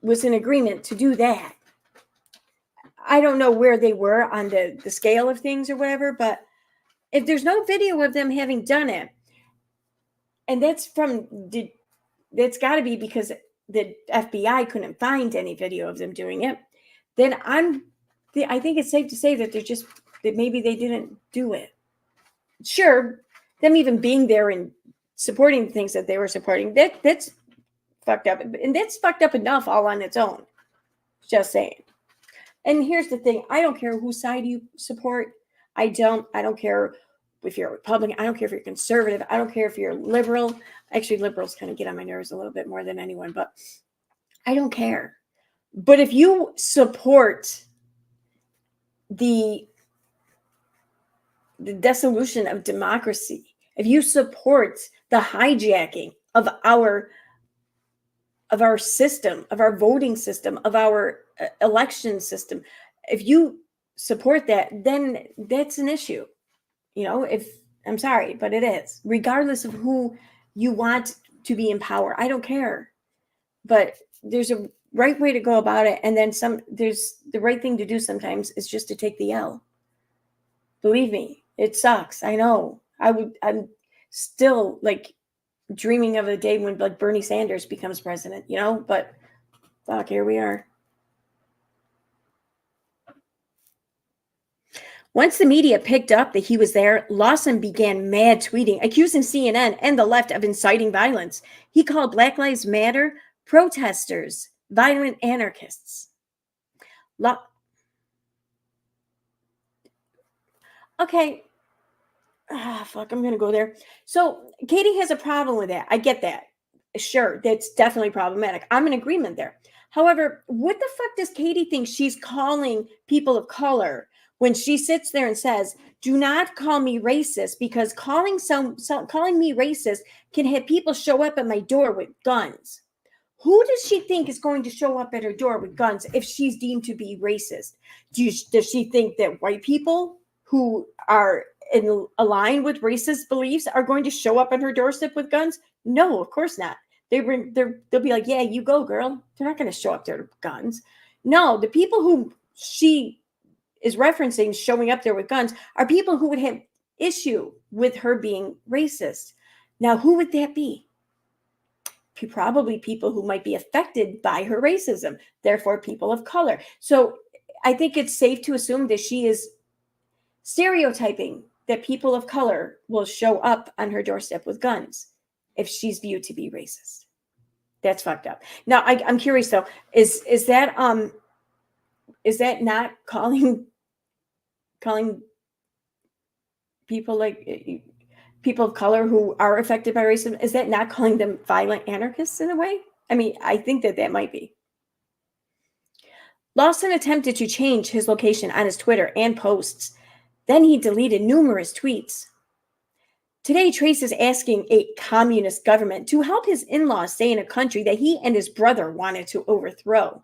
in agreement to do that. I don't know where they were on the scale of things or whatever, but if there's no video of them having done it, and that's got to be because the FBI couldn't find any video of them doing it, then I think it's safe to say that that maybe they didn't do it. Sure, them even being there and supporting the things that they were supporting, that's fucked up. And that's fucked up enough all on its own. Just saying. And here's the thing. I don't care whose side you support. I don't care if you're a Republican. I don't care if you're conservative. I don't care if you're liberal. Actually, liberals kind of get on my nerves a little bit more than anyone, but I don't care. But if you support the dissolution of democracy, if you support the hijacking of our system, of our voting system, of our election system, if you support that, then that's an issue. I'm sorry, but it is, regardless of who you want to be in power. I don't care, but there's a right way to go about it. And then there's the right thing to do sometimes is just to take the L. Believe me, it sucks. I know. I'm still like dreaming of a day when like Bernie Sanders becomes president, but fuck, here we are. Once the media picked up that he was there, Lawson began mad tweeting, accusing CNN and the left of inciting violence. He called Black Lives Matter protesters violent anarchists. Okay. Fuck, I'm going to go there. So Katie has a problem with that. I get that. Sure, that's definitely problematic. I'm in agreement there. However, what the fuck does Katie think she's calling people of color when she sits there and says, do not call me racist, because calling me racist can have people show up at my door with guns. Who does she think is going to show up at her door with guns if she's deemed to be racist? Does she think that white people who are in align with racist beliefs are going to show up on her doorstep with guns? No, of course not. They'll be like, yeah, you go, girl. They're not going to show up there with guns. No, the people who she is referencing showing up there with guns are people who would have issue with her being racist. Now, who would that be? Probably people who might be affected by her racism, therefore people of color. So I think it's safe to assume that she is stereotyping that people of color will show up on her doorstep with guns if she's viewed to be racist. That's fucked up. Now, I'm curious though, is that not calling people like people of color who are affected by racism, is that not calling them violent anarchists in a way? I mean, I think that might be. Lawson attempted to change his location on his Twitter and posts. Then he deleted numerous tweets. Today, Trace is asking a communist government to help his in-laws stay in a country that he and his brother wanted to overthrow.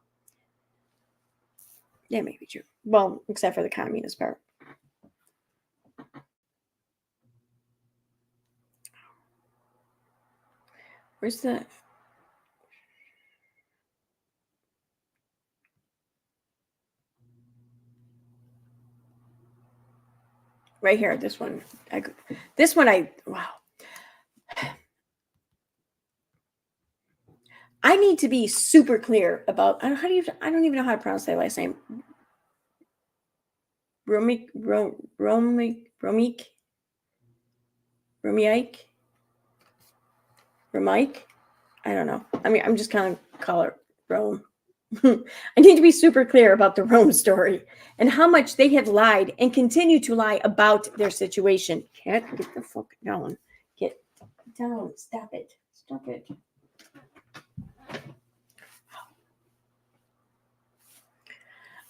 Yeah, maybe true. Well, except for the communist part. Where's the... Right here, this one. Wow. I need to be super clear about, I don't even know how to pronounce that last name. Romeike? I don't know. I mean, I'm just kind of call it Rome. I need to be super clear about the Rome story and how much they have lied and continue to lie about their situation. Cat, get the fuck down. Get down. Stop it. Stop it.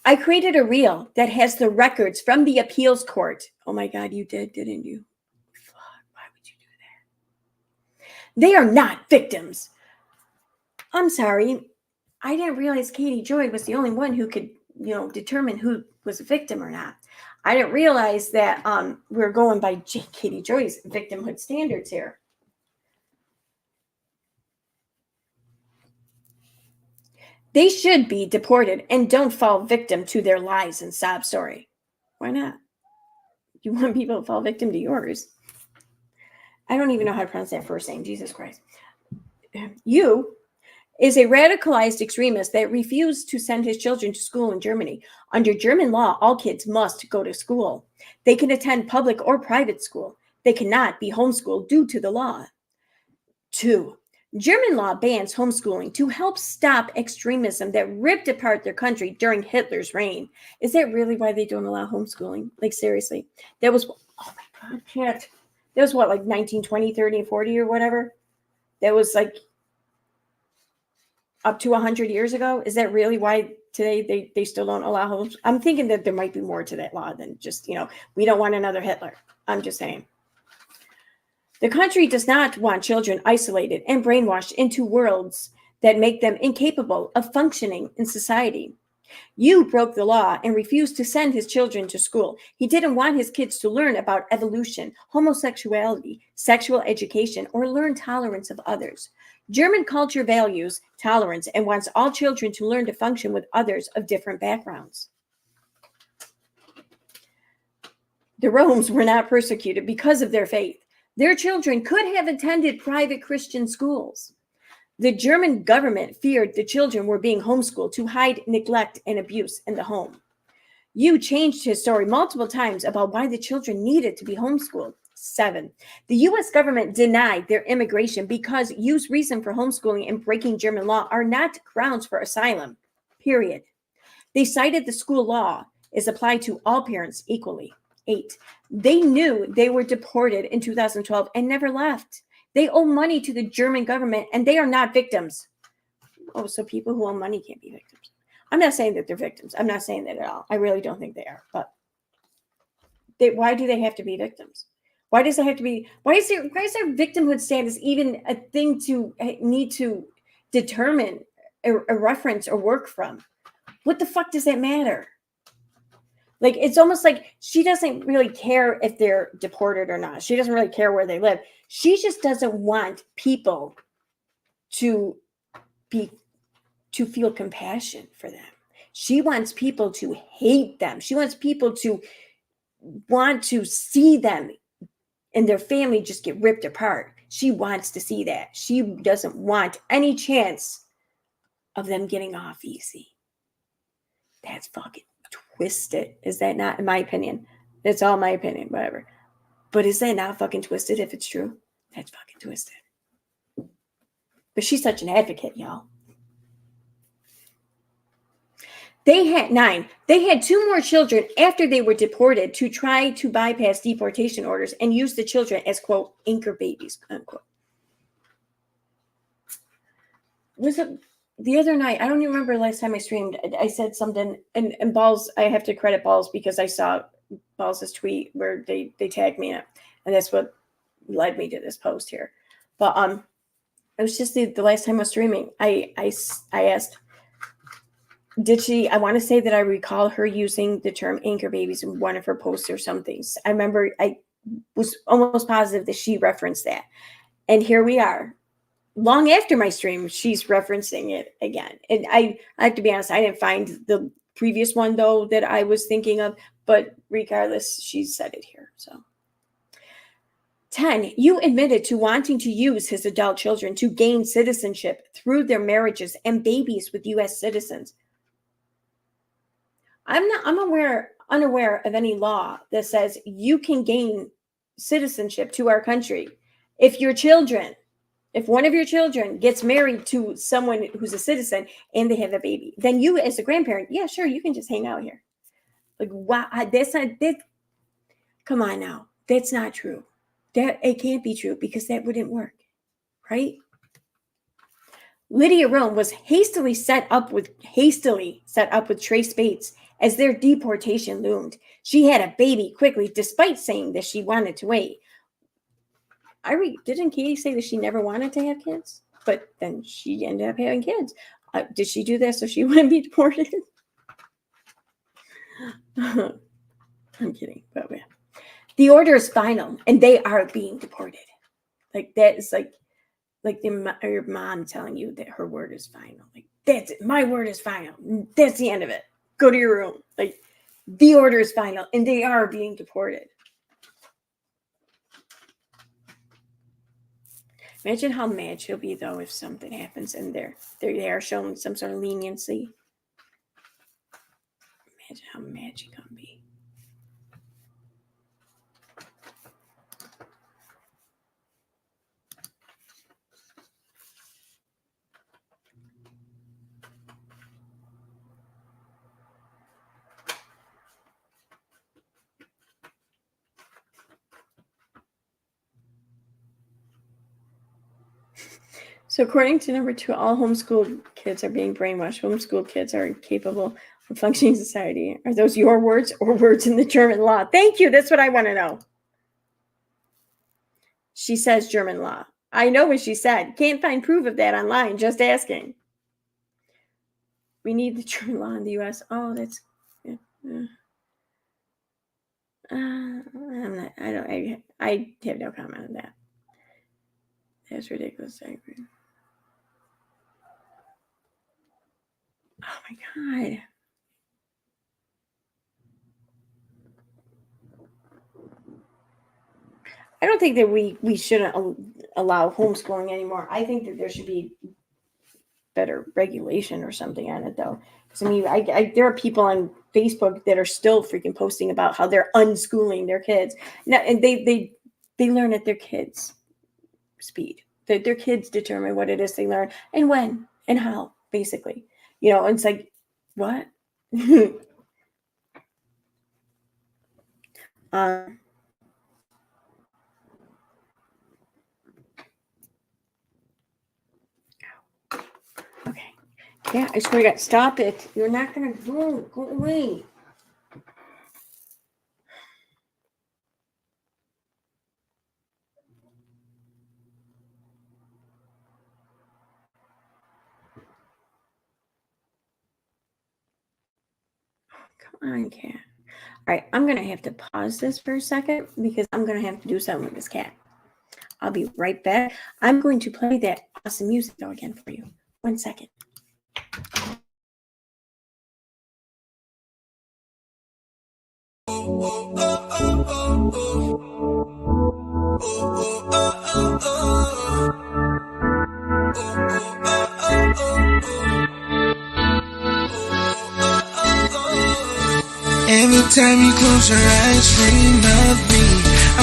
I created a reel that has the records from the appeals court. Oh my God, you did, didn't you? Fuck, why would you do that? They are not victims. I'm sorry. I didn't realize Katie Joy was the only one who could, determine who was a victim or not. I didn't realize that we're going by Katie Joy's victimhood standards here. They should be deported and don't fall victim to their lies and sob story. Why not? You want people to fall victim to yours. I don't even know how to pronounce that first name. Jesus Christ. You is a radicalized extremist that refused to send his children to school in Germany. Under German law, all kids must go to school. They can attend public or private school. They cannot be homeschooled due to the law. 2. German law bans homeschooling to help stop extremism that ripped apart their country during Hitler's reign. Is that really why they don't allow homeschooling? Like, seriously. That was, oh my God, cat. That was what, like 1920, 30, and 40 or whatever? That was like up to 100 years ago? Is that really why today they still don't allow homes? I'm thinking that there might be more to that law than just, we don't want another Hitler. I'm just saying. The country does not want children isolated and brainwashed into worlds that make them incapable of functioning in society. You broke the law and refused to send his children to school. He didn't want his kids to learn about evolution, homosexuality, sexual education, or learn tolerance of others. German culture values tolerance and wants all children to learn to function with others of different backgrounds. The Romes were not persecuted because of their faith. Their children could have attended private Christian schools. The German government feared the children were being homeschooled to hide neglect and abuse in the home. You changed his story multiple times about why the children needed to be homeschooled. 7. The U.S. government denied their immigration because You's reason for homeschooling and breaking German law are not grounds for asylum, period. They cited the school law is applied to all parents equally. 8. They knew they were deported in 2012 and never left. They owe money to the German government and they are not victims. Oh, so people who owe money can't be victims. I'm not saying that they're victims. I'm not saying that at all. I really don't think they are. But why do they have to be victims? Why does it have to be? Why is their victimhood status even a thing to need to determine a reference or work from? What the fuck does that matter? Like, it's almost like she doesn't really care if they're deported or not. She doesn't really care where they live. She just doesn't want people to feel compassion for them. She wants people to hate them. She wants people to want to see them and their family just get ripped apart. She wants to see that. She doesn't want any chance of them getting off easy. That's fucking twisted. Is that not, in my opinion? That's all my opinion, whatever. But is that not fucking twisted if it's true? That's fucking twisted. But she's such an advocate, y'all. They had 9. They had 2 more children after they were deported to try to bypass deportation orders and use the children as, quote, anchor babies, unquote. Was it the other night? I don't even remember last time I streamed. I said something, and Balls, I have to credit Balls because I saw Balls' tweet where they tagged me in it, and that's what led me to this post here. But it was just the last time I was streaming. I asked, did she, I want to say that I recall her using the term anchor babies in one of her posts or something. I remember I was almost positive that she referenced that. And here we are. Long after my stream, she's referencing it again. And I have to be honest, I didn't find the previous one, though, that I was thinking of. But regardless, she said it here. So 10, you admitted to wanting to use his adult children to gain citizenship through their marriages and babies with U.S. citizens. I'm unaware of any law that says you can gain citizenship to our country if one of your children gets married to someone who's a citizen and they have a baby. Then you, as a grandparent, yeah, sure, you can just hang out here. Like, wow, come on now, that's not true. That it can't be true because that wouldn't work, right? Lydia Rome was hastily set up with Trace Bates as their deportation loomed. She had a baby quickly, despite saying that she wanted to wait. Didn't Katie say that she never wanted to have kids? But then she ended up having kids. Did she do that so she wouldn't be deported? I'm kidding, but yeah. The order is final, and they are being deported. Like, that is like your mom telling you that her word is final. Like, that's it. My word is final. That's the end of it. Go to your room. Like, the order is final, and they are being deported. Imagine how mad she'll be, though, if something happens and they are showing some sort of leniency. Imagine how mad she can be. So according to number 2, all homeschooled kids are being brainwashed. Homeschooled kids are incapable of functioning in society. Are those your words or words in the German law? Thank you. That's what I want to know. She says German law. I know what she said. Can't find proof of that online. Just asking. We need the German law in the U.S. Oh, that's... I have no comment on that. That's ridiculous. I agree. Oh my God. I don't think that we shouldn't allow homeschooling anymore. I think that there should be better regulation or something on it, though. Because I mean, there are people on Facebook that are still freaking posting about how they're unschooling their kids. Now, and they learn at their kids' speed. Their kids determine what it is they learn and when and how, basically. You know, and it's like, what? Okay. Yeah, I swear to God, stop it. You're not going to go away. on, cat. All right, I'm going to have to pause this for a second because I'm going to have to do something with this cat. I'll be right back. I'm going to play that awesome music though again for you. 1 second. Every time you close your eyes, dream of me. I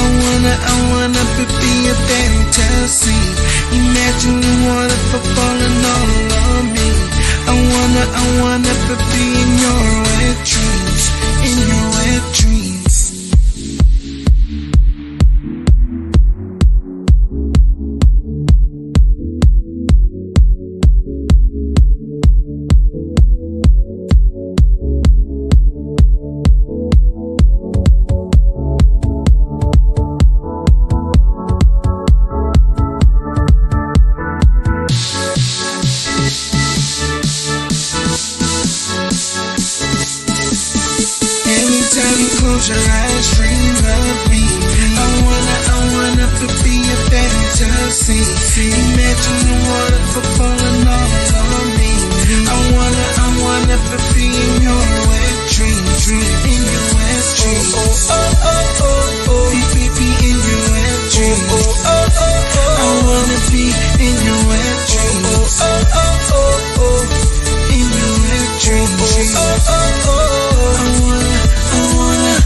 wanna be a fantasy. Imagine the water falling all on me. I wanna be in your wet dreams, in your wet dreams. Close your eyes, dream of me. I wanna be a fantasy. Imagine the water falling all on me. I wanna be in your wet dreams, in your wet dreams. Be in your wet dreams. I wanna be in your wet dreams. In your wet dreams. I wanna.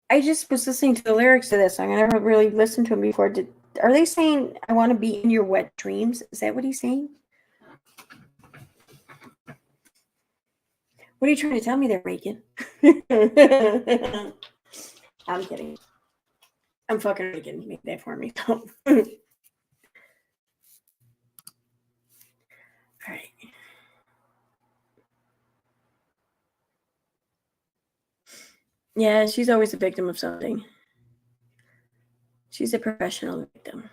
I just was listening to the lyrics to this song. I never really listened to them before. Are they saying, I want to be in your wet dreams? Is that what he's saying? What are you trying to tell me there, Reagan? I'm kidding. I'm fucking Reagan. Make that for me. All right. Yeah, she's always a victim of something. She's a professional victim.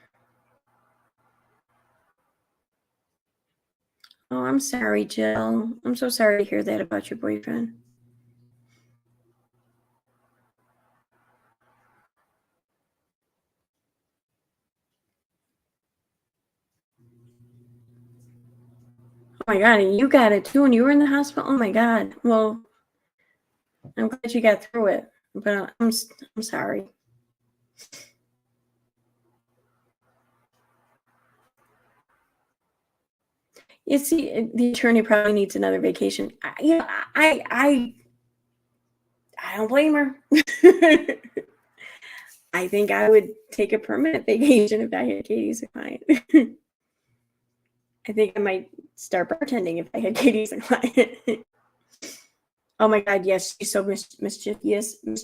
Oh, I'm sorry, Jill. I'm so sorry to hear that about your boyfriend. Oh my God, and you got it too, and you were in the hospital? Oh my God. Well, I'm glad you got through it, but I'm sorry. You see, the attorney probably needs another vacation. I don't blame her. I think I would take a permanent vacation if I had Katie as a client. I think I might start bartending if I had Katie as a client. Oh my God, yes, she's so mischievous. And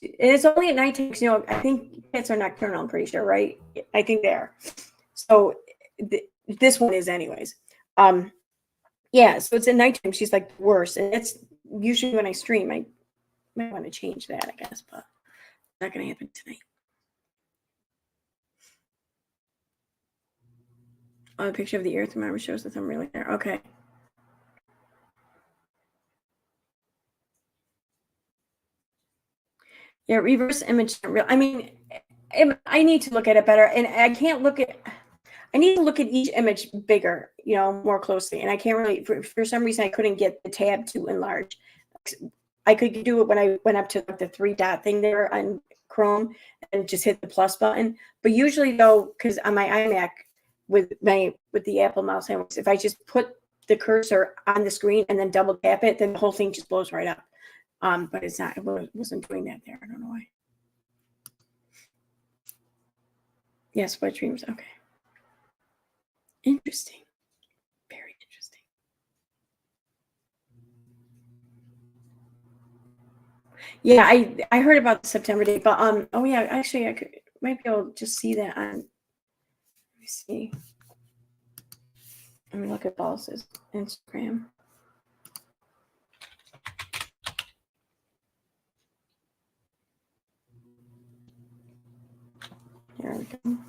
it's only at nighttime, you know, I think cats are nocturnal, I'm pretty sure, right? I think they are. So this one is anyways. Yeah, so it's at nighttime. She's like worse. And it's usually when I stream, I might want to change that, I guess, but it's not going to happen tonight. Oh, the picture of the earth remember shows that I'm really there. Okay. Yeah, reverse image. I mean, I need to look at it better, and I can't look at. I need to look at each image bigger, you know, more closely, and I can't really. For some reason, I couldn't get the tab to enlarge. I could do it when I went up to like the 3-dot thing there on Chrome and just hit the plus button. But usually, though, because on my iMac with the Apple mouse, if I just put the cursor on the screen and then double tap it, then the whole thing just blows right up. But it's not. It wasn't doing that there. I don't know why. Yes, wet dreams. Okay. Interesting. Very interesting. Yeah, I heard about the September date, but oh yeah, actually I might be able to just see that on. Let me see. Let me look at Boss's Instagram. sent them.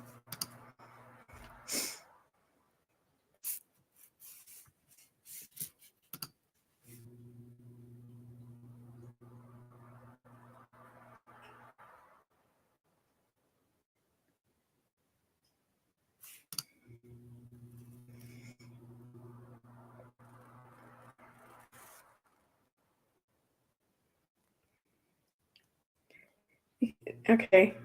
Okay.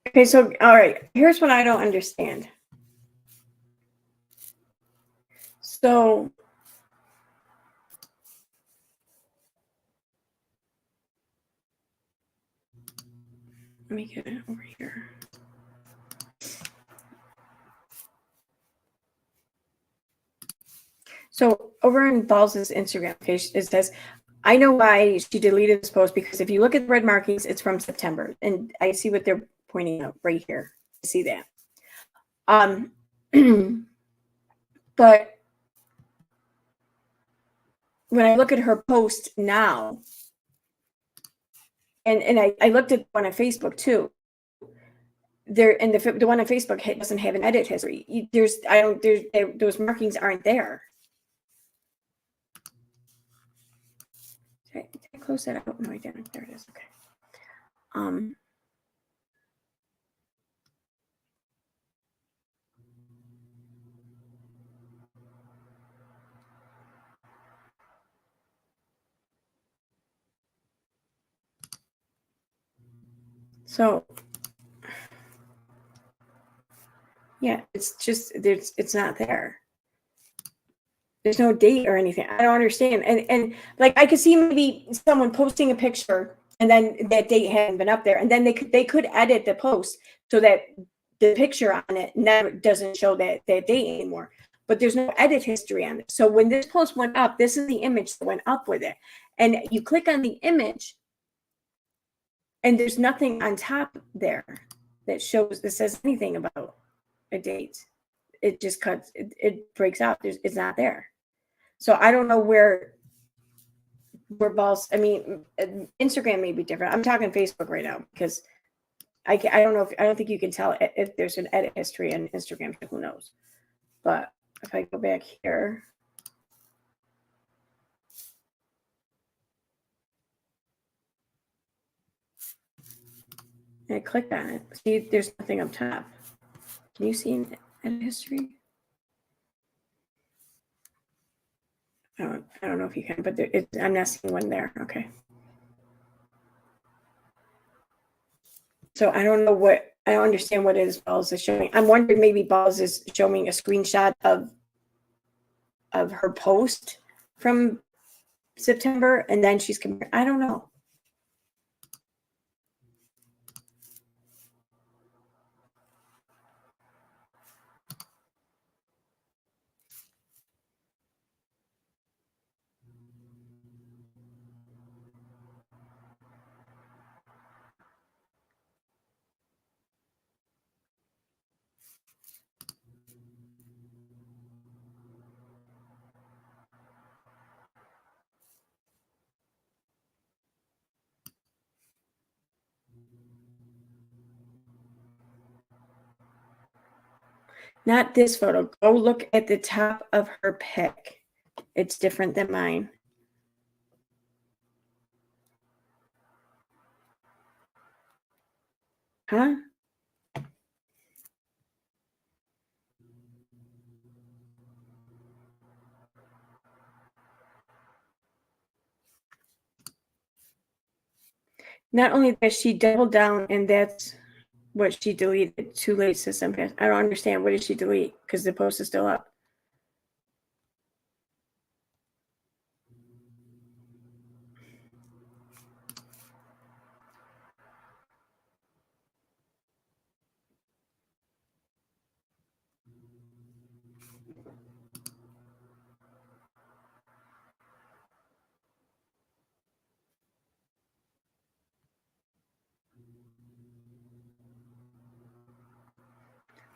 Okay, so all right, here's what I don't understand. So let me get it over here. So over in Balls' Instagram page, it says, I know why she deleted this post, because if you look at the red markings, it's from September. And I see what they're pointing out right here. I see that. But when I look at her post now, and I looked at one on Facebook too. There, and the one on Facebook doesn't have an edit history. Those markings aren't there. Did I close that out? No, I didn't. There it is. Okay. So yeah, it's just it's not there. There's no date or anything. I don't understand. And like I could see maybe someone posting a picture and then that date hadn't been up there, and then they could edit the post so that the picture on it never doesn't show that date anymore. But there's no edit history on it. So when this post went up, this is the image that went up with it. And you click on the image and there's nothing on top there that says anything about a date. It just cuts, it breaks out. It's not there. So I don't know where Balls, I mean, Instagram may be different. I'm talking Facebook right now because I don't think you can tell if there's an edit history on Instagram. Who knows? But if I go back here, and I click on it, see, there's nothing up top. Can you see an edit history? I don't know if you can, but I'm not seeing one there. Okay. So I don't understand what it is Balls is showing. I'm wondering maybe Balls is showing a screenshot of her post from September, and then she's comparing. I don't know. Not this photo. Go look at the top of her pic. It's different than mine. Huh? Not only that, she doubled down, and that's what she deleted. Too late, system. I don't understand. What did she delete? Because the post is still up.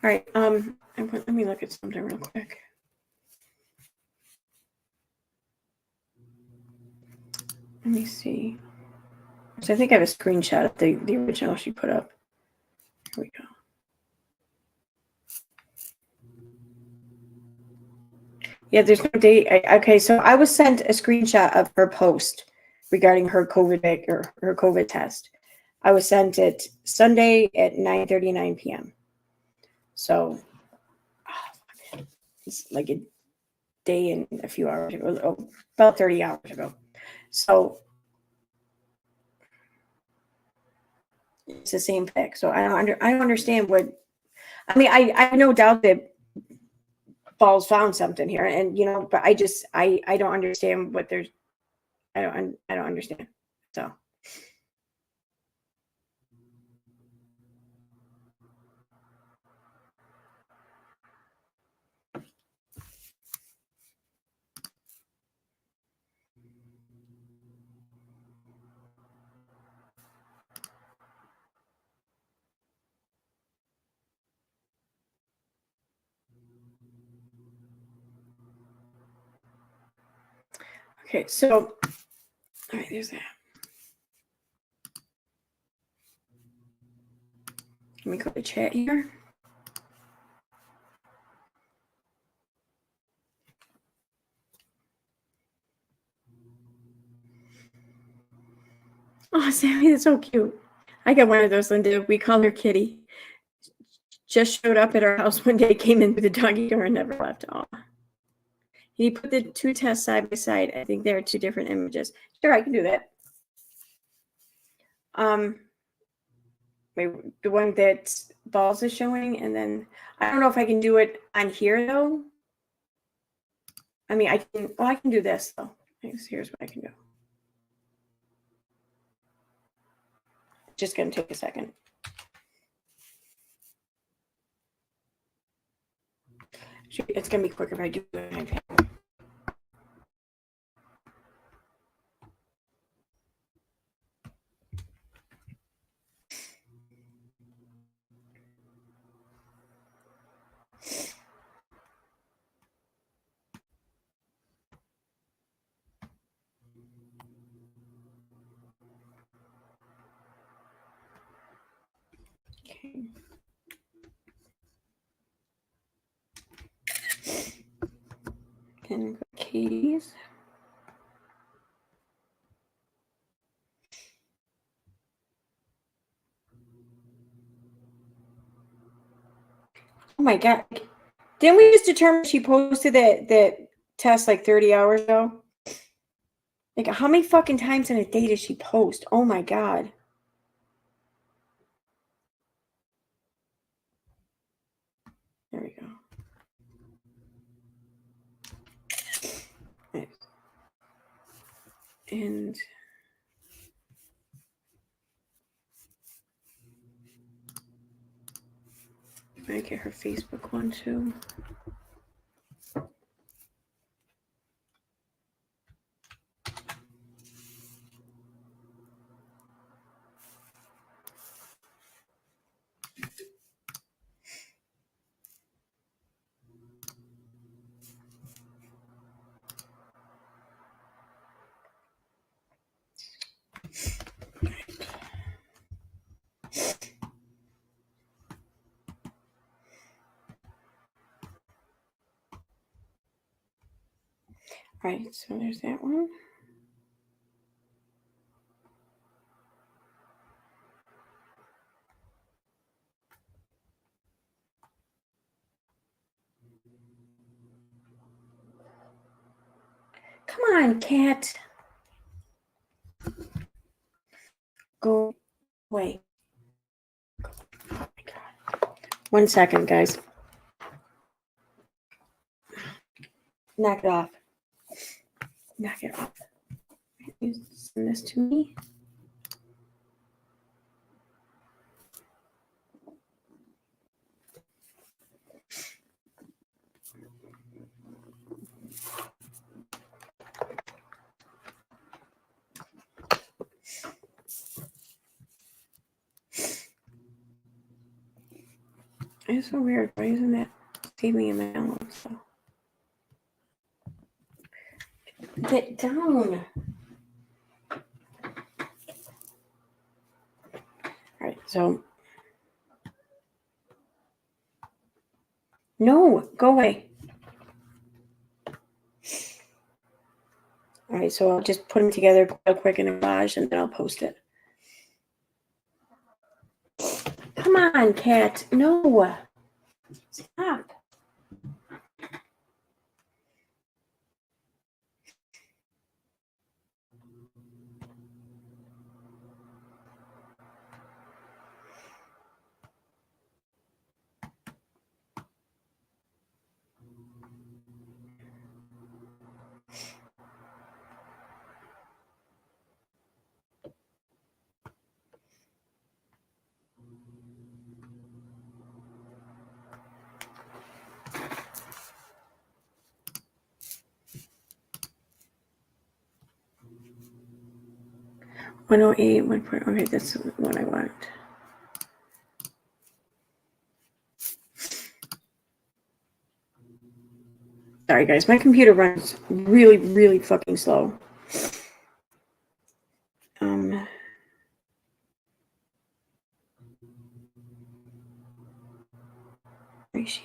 All right. Let me look at something real quick. Let me see. So I think I have a screenshot of the original she put up. Here we go. Yeah, there's no date. Okay, so I was sent a screenshot of her post regarding her COVID test. I was sent it Sunday at 9:39 p.m. So it's like a day and a few hours ago, about 30 hours ago. So it's the same thing. So I don't understand what. I mean, I have no doubt that Paul's found something here, and but I don't understand what there's. I don't understand. So. Okay, so all right, there's that. Let me go to chat here. Oh, Sammy, that's so cute. I got one of those, Linda. We call her Kitty. Just showed up at our house one day, came in through the doggy door and never left. Oh. He put the two tests side by side. I think there are two different images. Sure, I can do that. The one that Balls is showing, and then I don't know if I can do it on here though. I mean, I can. Well, I can do this though. Here's what I can do. Just gonna take a second. It's gonna be quicker if I do it. Okay. And Katie's. Oh my God. Didn't we just determine she posted that test like 30 hours ago? Like, how many fucking times in a day does she post? Oh my God. There we go. Nice. And I get her Facebook one too. All right, so there's that one. Come on, cat. Go away. Oh my God. 1 second, guys. Knock it off. Knock it off. You send this to me. It's so weird. Why isn't that saving in my album? So. Get down. So, no, go away. All right, so I'll just put them together real quick in a collage, and then I'll post it. Come on, cat. No. Stop. $108, okay, that's what I want. Sorry, guys, my computer runs really, really fucking slow. Ratio.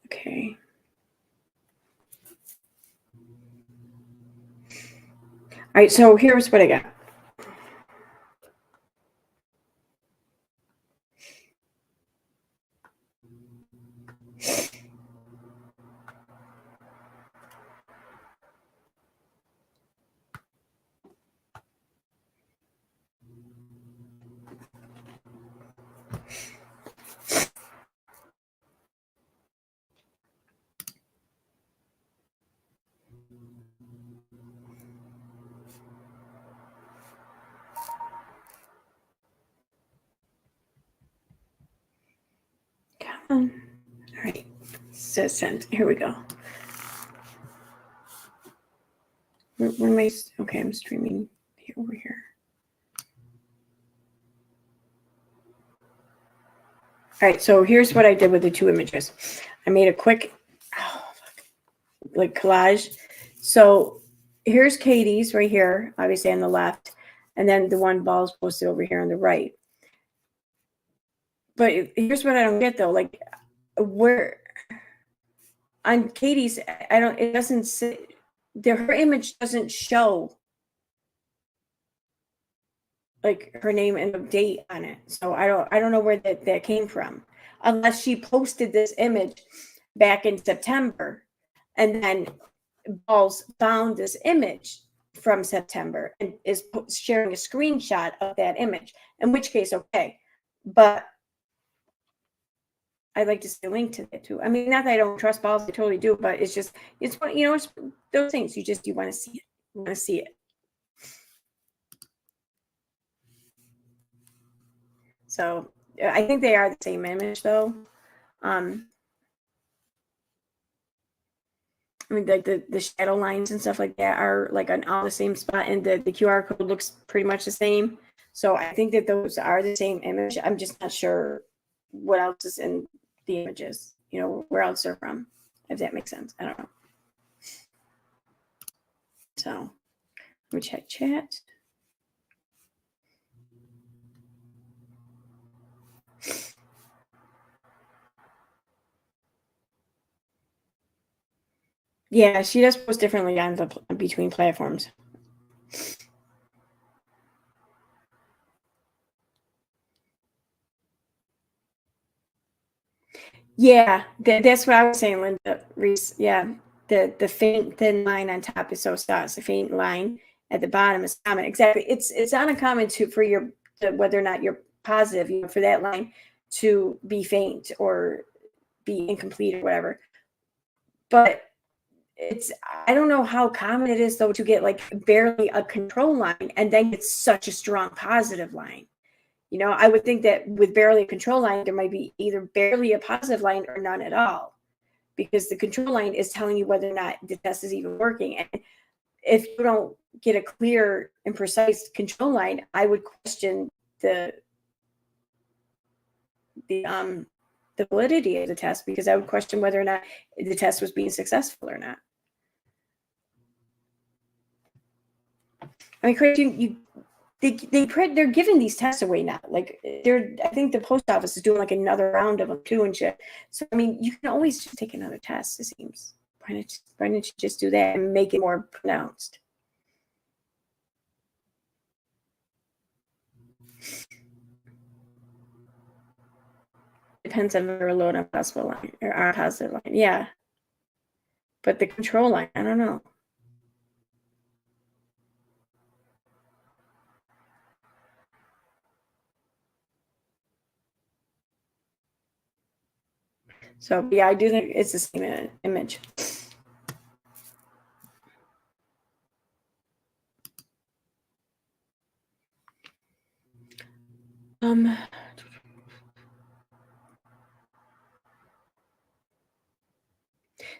Okay. All right, so here's what I got. Come on. All right, so send. Here we go. Where am I? Okay, I'm streaming over here. All right, so here's what I did with the two images. I made a quick, like collage. So here's Katie's right here, obviously on the left, and then the one ball's posted over here on the right. But here's what I don't get though, like where on Katie's, it doesn't say, her image doesn't show like her name and the date on it. So I don't know where that came from, unless she posted this image back in September, and then Balls found this image from September and is sharing a screenshot of that image. In which case, okay, but I'd like to see a link to it too. I mean, not that I don't trust Balls, I totally do, but it's just it's those things you want to see it. You want to see it. So I think they are the same image though. I mean, like the shadow lines and stuff like that are like on all the same spot, and the QR code looks pretty much the same. So I think that those are the same image. I'm just not sure what else is in the images, where else they're from, if that makes sense. I don't know. So let me check chat. Yeah, she does post differently on between platforms. Yeah, that's what I was saying, Linda Reese. Yeah, the faint thin line on top is so sus. The faint line at the bottom is common. Exactly. It's uncommon for whether or not you're positive, for that line to be faint or be incomplete or whatever. But I don't know how common it is though to get like barely a control line and then get such a strong positive line. I would think that with barely a control line, there might be either barely a positive line or none at all. because the control line is telling you whether or not the test is even working. And if you don't get a clear and precise control line, I would question the validity of the test, because I would question whether or not the test was being successful or not. I mean, Craig, they're giving these tests away now. Like I think the post office is doing like another round of them too and shit. So I mean, you can always just take another test. It seems. Why don't you just do that and make it more pronounced? Depends on whether load on possible line or on positive line. Yeah. But the control line, I don't know. So yeah, I do think it's the same image.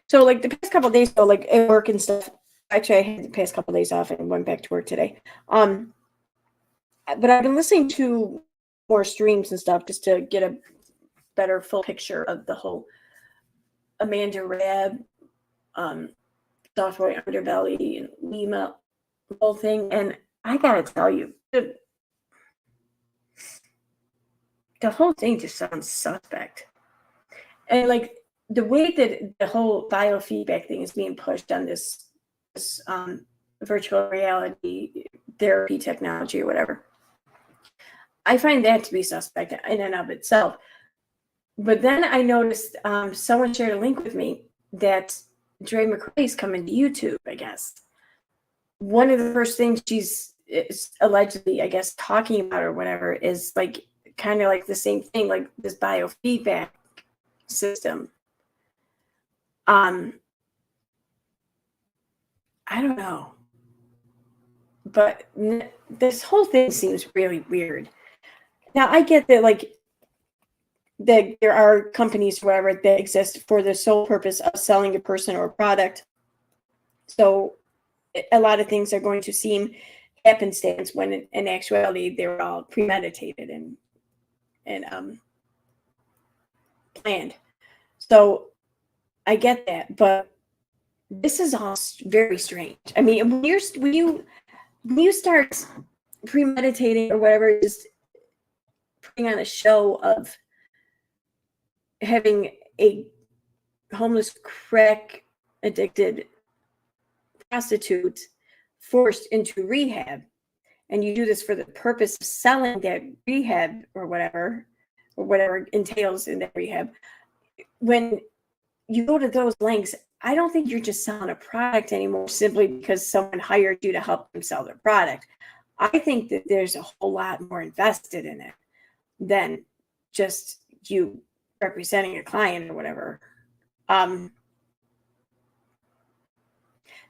So like the past couple of days, so like at work and stuff. Actually, I had the past couple of days off and went back to work today. But I've been listening to more streams and stuff just to get a better full picture of the whole Amanda Rab, software underbelly and Lima whole thing. And I gotta tell you, the whole thing just sounds suspect. And like the way that the whole biofeedback thing is being pushed on this virtual reality therapy technology or whatever, I find that to be suspect in and of itself. But then I noticed someone shared a link with me that Dre McRae's coming to YouTube, I guess. One of the first things she's allegedly, I guess, talking about or whatever is like kind of like the same thing, like this biofeedback system. I don't know. But this whole thing seems really weird. Now, I get that, like, that there are companies, whatever, that exist for the sole purpose of selling a person or a product. So a lot of things are going to seem happenstance when in actuality they're all premeditated and planned. So I get that, but this is all very strange. I mean, when you start premeditating or whatever, just putting on a show of having a homeless, crack addicted prostitute forced into rehab, and you do this for the purpose of selling that rehab or whatever entails in that rehab, when you go to those lengths, I don't think you're just selling a product anymore simply because someone hired you to help them sell their product. I think that there's a whole lot more invested in it than just you representing a client or whatever.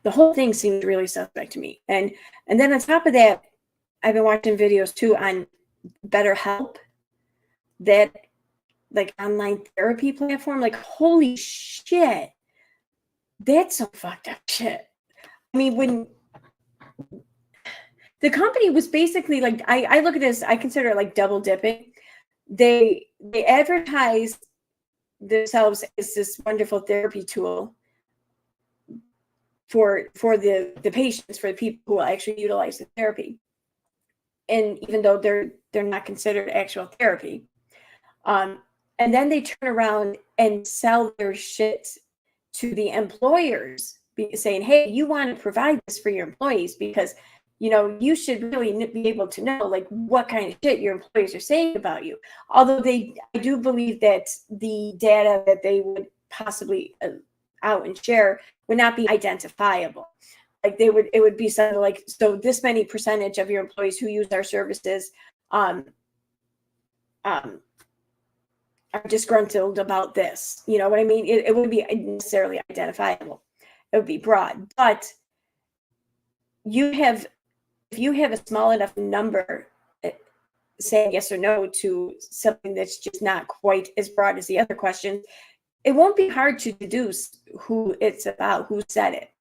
The whole thing seemed really suspect to me. And then on top of that, I've been watching videos too on BetterHelp, that like online therapy platform. Like, holy shit, that's some fucked up shit. I mean, when the company was basically like, I look at this, I consider it like double dipping. They advertise themselves as this wonderful therapy tool for the patients, for the people who will actually utilize the therapy. And even though they're not considered actual therapy, and then they turn around and sell their shit to the employers, saying, "Hey, you want to provide this for your employees because you should really be able to know like what kind of shit your employees are saying about you." Although I do believe that the data that they would possibly out and share would not be identifiable. Like it would be something like, so this many percentage of your employees who use our services are disgruntled about this. You know what I mean? It wouldn't be necessarily identifiable. It would be broad. But if you have a small enough number saying yes or no to something that's just not quite as broad as the other questions, it won't be hard to deduce who it's about, who said it.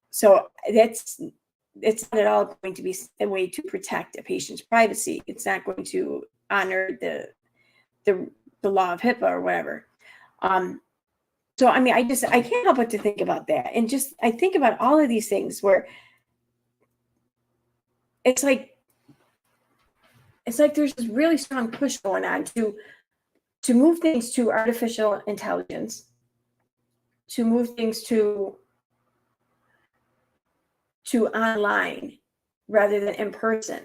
So it's not at all going to be a way to protect a patient's privacy. It's not going to honor the law of HIPAA or whatever. So I mean, I can't help but to think about that, and just I think about all of these things where it's like there's this really strong push going on to move things to artificial intelligence, to move things to online rather than in person.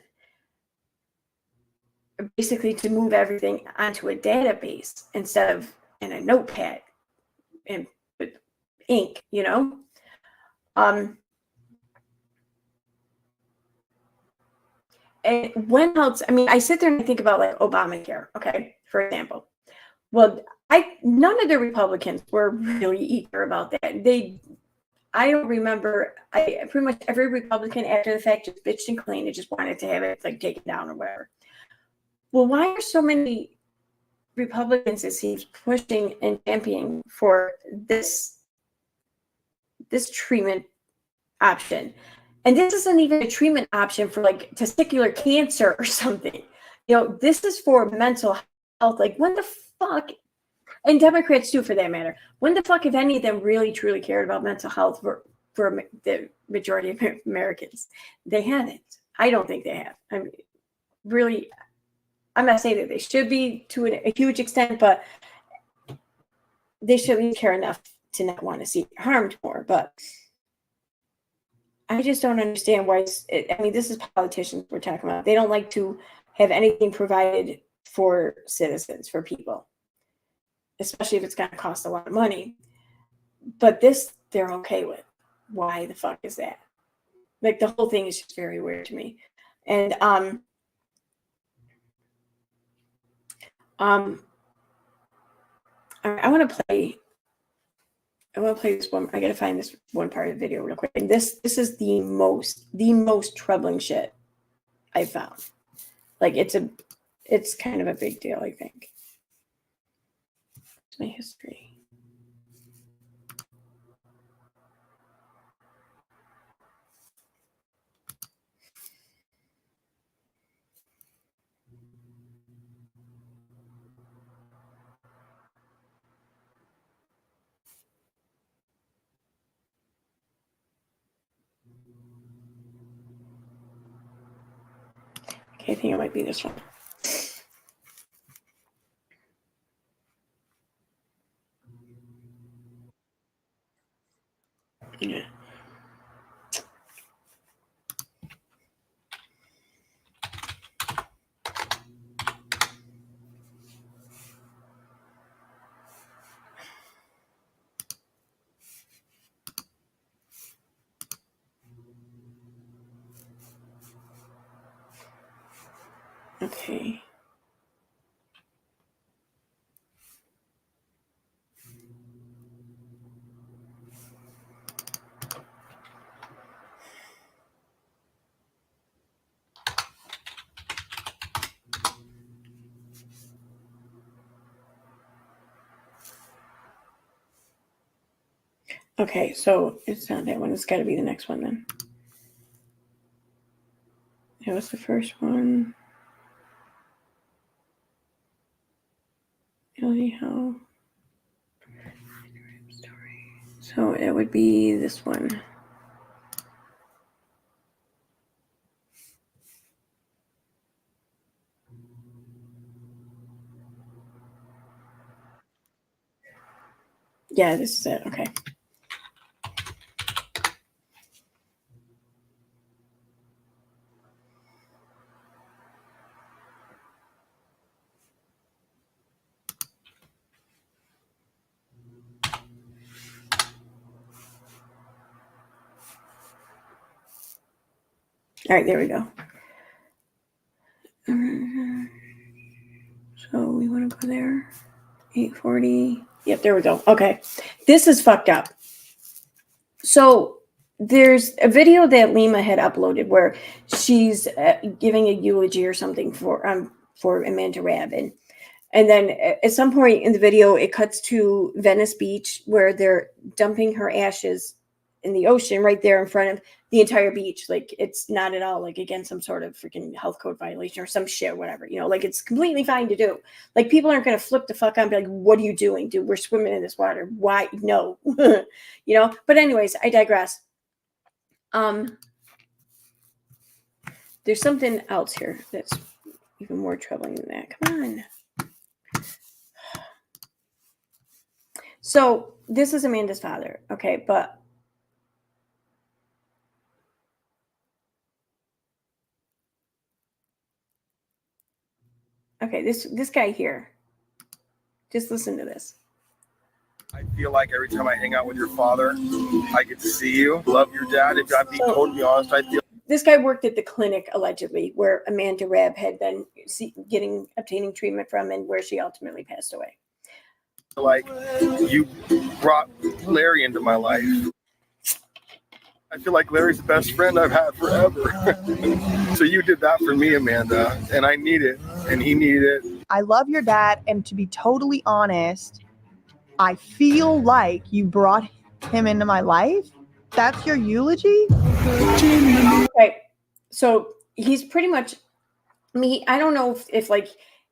Basically, to move everything onto a database instead of in a notepad and with ink, you know. And when else? I mean, I sit there and I think about like Obamacare, okay, for example. Well, none of the Republicans were really eager about that. I don't remember. Pretty much every Republican after the fact just bitched and complained and just wanted to have it like taken down or whatever. Well, why are so many Republicans, it seems, pushing and championing for this treatment option? And this isn't even a treatment option for like testicular cancer or something. You know, this is for mental health. Like, when the fuck, and Democrats too, for that matter, when the fuck, if any of them, really truly cared about mental health for the majority of Americans? They haven't. I don't think they have. I mean, really, I'm not saying that they should be to a huge extent, but they should at least care enough to not want to see harmed more. But I just don't understand why. I mean, this is politicians we're talking about. They don't like to have anything provided for citizens, for people, especially if it's going to cost a lot of money. But this, they're okay with. Why the fuck is that? Like, the whole thing is just very weird to me. And I want to play this one. I gotta find this one part of the video real quick. And this is the most troubling shit I found. Like, it's kind of a big deal, I think. It's my history. Okay, I think it might be this one. Yeah. Okay. Okay, so it's not that one. It's got to be the next one then. That was the first one. Anyhow. So it would be this one. Yeah, this is it. Okay. All right, there we go. So we want to go there. 840. Yep, there we go. Okay. This is fucked up. So there's a video that Lima had uploaded where she's giving a eulogy or something for Amanda Rabb, And then at some point in the video, it cuts to Venice Beach where they're dumping her ashes in the ocean right there in front of the entire beach. Like, it's not at all like, again, some sort of freaking health code violation or some shit, whatever, you know, like, it's completely fine to do. Like, people aren't going to flip the fuck out and be like, what are you doing, dude? We're swimming in this water. Why? No. You know, but anyways, I digress. There's something else here that's even more troubling than that. Come on. So this is Amanda's father. Okay. But okay, this guy here. Just listen to this. I feel like every time I hang out with your father, I get to see you. Love your dad. If I'm being totally honest, I feel this guy worked at the clinic allegedly where Amanda Rabb had been obtaining treatment from, and where she ultimately passed away. like you brought Larry into my life. I feel like Larry's the best friend I've had forever. So you did that for me, Amanda, and I need it, and he needed it. I love your dad, and to be totally honest, I feel like you brought him into my life. That's your eulogy? Okay, so he's pretty much me. I don't know if like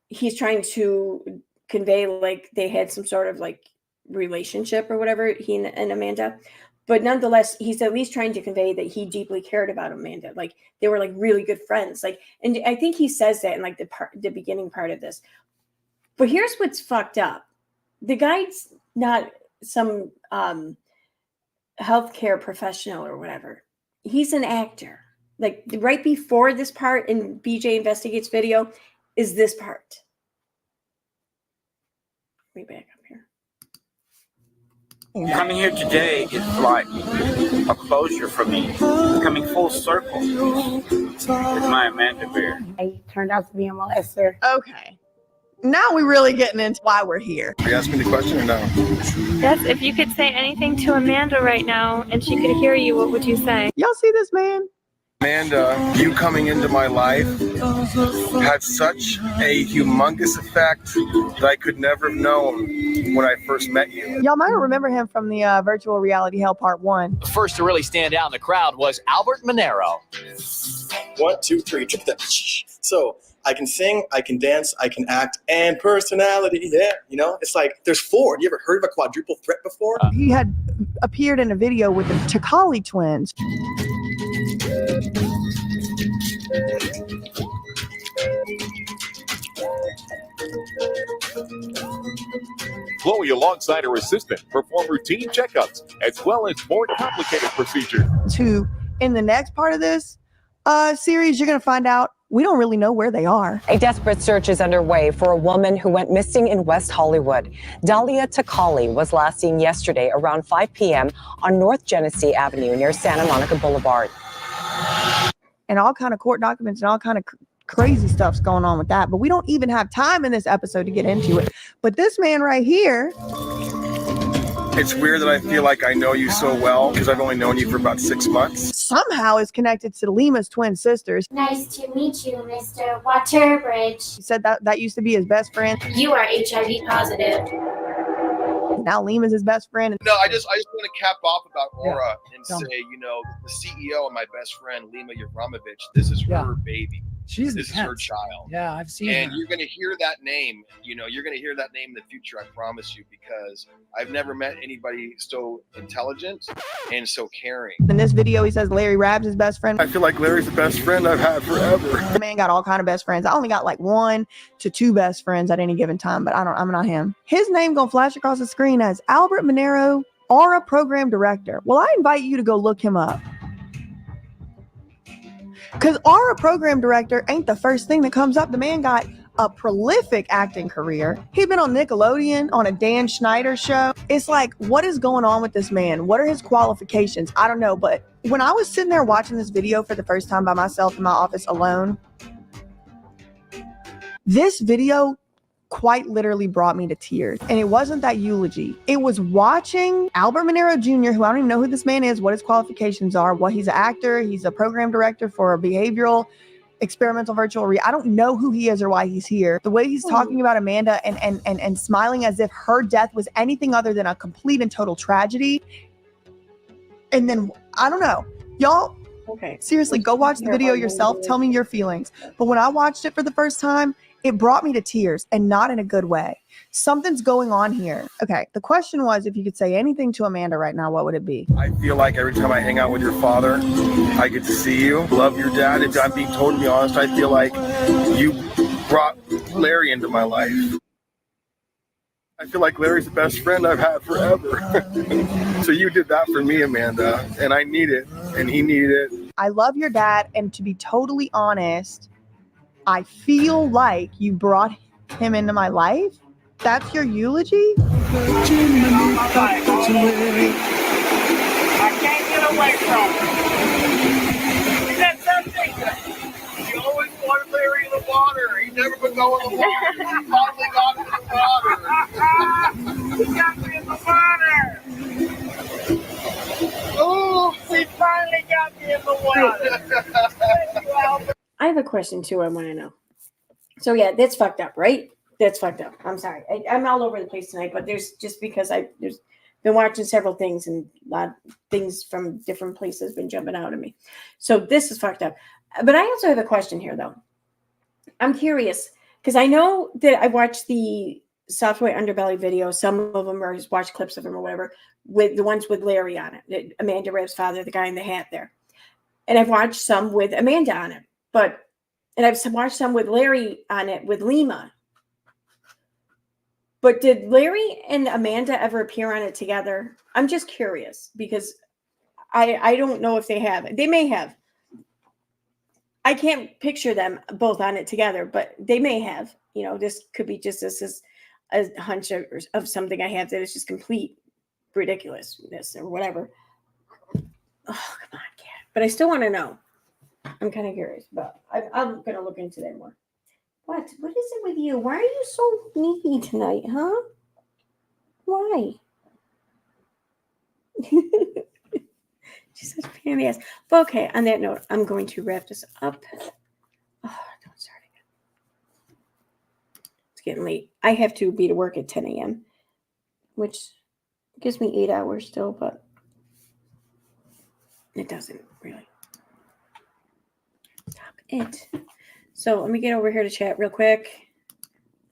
he's trying to convey like they had some sort of like relationship or whatever, he and Amanda. But nonetheless, he's at least trying to convey that he deeply cared about Amanda. Like they were like really good friends. Like, and I think he says that in like the beginning part of this. But here's what's fucked up. The guy's not some healthcare professional or whatever. He's an actor. Like right before this part in BJ Investigates video is this part. Let me back up here. Coming here today is like a closure for me. It's coming full circle with my Amanda Bear. I turned out to be a molester. Okay. Now we're really getting into why we're here. Are you asking me the question or no? Yes, if you could say anything to Amanda right now and she could hear you, what would you say? Y'all see this man? Amanda, you coming into my life had such a humongous effect that I could never have known when I first met you. Y'all might remember him from the Virtual Reality Hell Part 1. The first to really stand out in the crowd was Albert Monero. 1, 2, 3, triple that. So I can sing, I can dance, I can act, and personality. Yeah, you know, it's like there's 4. You ever heard of a quadruple threat before? He had appeared in a video with the Tacali twins. Chloe, alongside her assistant, perform routine checkups as well as more complicated procedures. In the next part of this series, you're going to find out we don't really know where they are. A desperate search is underway for a woman who went missing in West Hollywood. Dahlia Tacali was last seen yesterday around 5 p.m. on North Genesee Avenue near Santa Monica Boulevard. And all kind of court documents and all kind of crazy stuff's going on with that. But we don't even have time in this episode to get into it. But this man right here. It's weird that I feel like I know you so well because I've only known you for about 6 months. Somehow is connected to Lima's twin sisters. Nice to meet you, Mr. Waterbridge. He said that used to be his best friend. You are HIV positive. Now Lima's his best friend. No, I just want to cap off about Aura and say, you know, the CEO and my best friend, Lima Yevramovich, this is her baby. This is her child. Yeah, I've seen And her. you're going to hear that name, you know, you're going to hear that name in the future, I promise you, because I've never met anybody so intelligent and so caring. In this video, he says Larry Rabb's his best friend. I feel like Larry's the best friend I've had forever. The man got all kind of best friends. I only got like 1 to 2 best friends at any given time, but I'm not him. His name gonna flash across the screen as Albert Monero, Aura Program Director. Well, I invite you to go look him up. Because Aura Program Director ain't the first thing that comes up. The man got a prolific acting career. He'd been on Nickelodeon on a Dan Schneider show. It's like, what is going on with this man? What are his qualifications? I don't know. But when I was sitting there watching this video for the first time by myself in my office alone, this video quite literally brought me to tears. And it wasn't that eulogy. It was watching Albert Monero Jr., who I don't even know who this man is, what his qualifications are, what he's an actor, he's a program director for a behavioral experimental virtual reality. I don't know who he is or why he's here. The way he's talking about Amanda and smiling as if her death was anything other than a complete and total tragedy. And then, I don't know. Y'all, seriously, go watch the video yourself. Tell me your feelings. But when I watched it for the first time, it brought me to tears, and not in a good way. Something's going on here. Okay, the question was, if you could say anything to Amanda right now, what would it be? I feel like every time I hang out with your father, I get to see you. Love your dad. If I'm being totally honest, I feel like you brought Larry into my life. I feel like Larry's the best friend I've had forever. So you did that for me, Amanda, and I need it, and he needed it. I love your dad, and to be totally honest, I feel like you brought him into my life. That's your eulogy? I can't get away from it. That's something. You always wanted Larry in the water. He never would go in the water. He finally got in the water. He got me in the water. Oh, he finally got me in the water. I have a question too. I want to know. So yeah, that's fucked up, right? That's fucked up. I'm sorry. I'm all over the place tonight, but there's just because there's been watching several things, and a lot of things from different places been jumping out at me. So this is fucked up. But I also have a question here, though. I'm curious because I know that I watched the Software Underbelly video. Some of them, or just watched clips of them or whatever, with the ones with Larry on it, Amanda Rave's father, the guy in the hat there, and I've watched some with Amanda on it. And I've watched some with Larry on it with Lima. But did Larry and Amanda ever appear on it together? I'm just curious because I don't know if they have. They may have. I can't picture them both on it together, but they may have. You know, this could be just this is a hunch of something I have that is just complete ridiculousness or whatever. Oh, come on, Kat. But I still want to know. I'm kind of curious, but I'm going to look into that more. What is it with you? Why are you so needy tonight, huh? Why? She's such a pain in the ass. But okay, on that note, I'm going to wrap this up. Oh, don't start again. It's getting late. I have to be to work at 10 a.m., which gives me 8 hours still, but it doesn't really. Stop it. So let me get over here to chat real quick.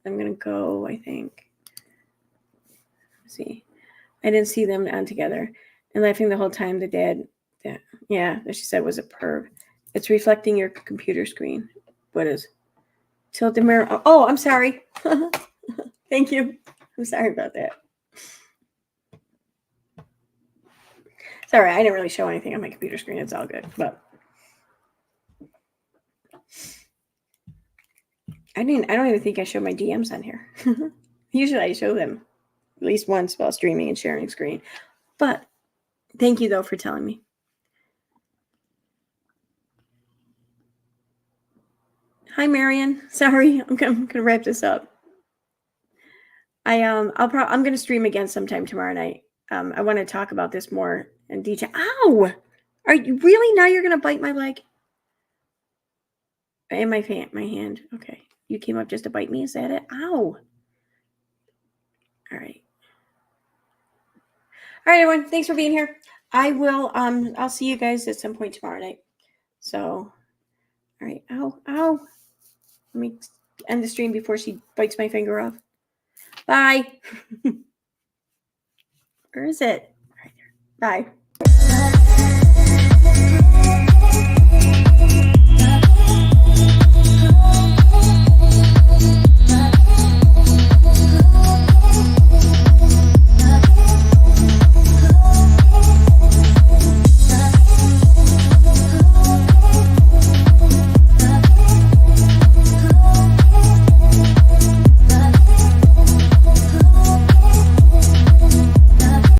I'm going to go, I think. Let's see. I didn't see them on together. And laughing the whole time, the dad, yeah, that she said was a perv. It's reflecting your computer screen. What is? Tilt the mirror. Oh, I'm sorry. Thank you. I'm sorry about that. Sorry, I didn't really show anything on my computer screen. It's all good. But I don't even think I showed my DMs on here. Usually I show them at least once while streaming and sharing screen. But thank you though for telling me. Hi Marion. Sorry, I'm gonna wrap this up. I'm gonna stream again sometime tomorrow night. I want to talk about this more in detail. Ow! Are you really now? You're gonna bite my leg and my hand. Okay. You came up just to bite me? Is that it? Ow. All right. All right, everyone. Thanks for being here. I will, I'll see you guys at some point tomorrow night. So, all right. Ow. Let me end the stream before she bites my finger off. Bye. Where is it? Right there. Bye.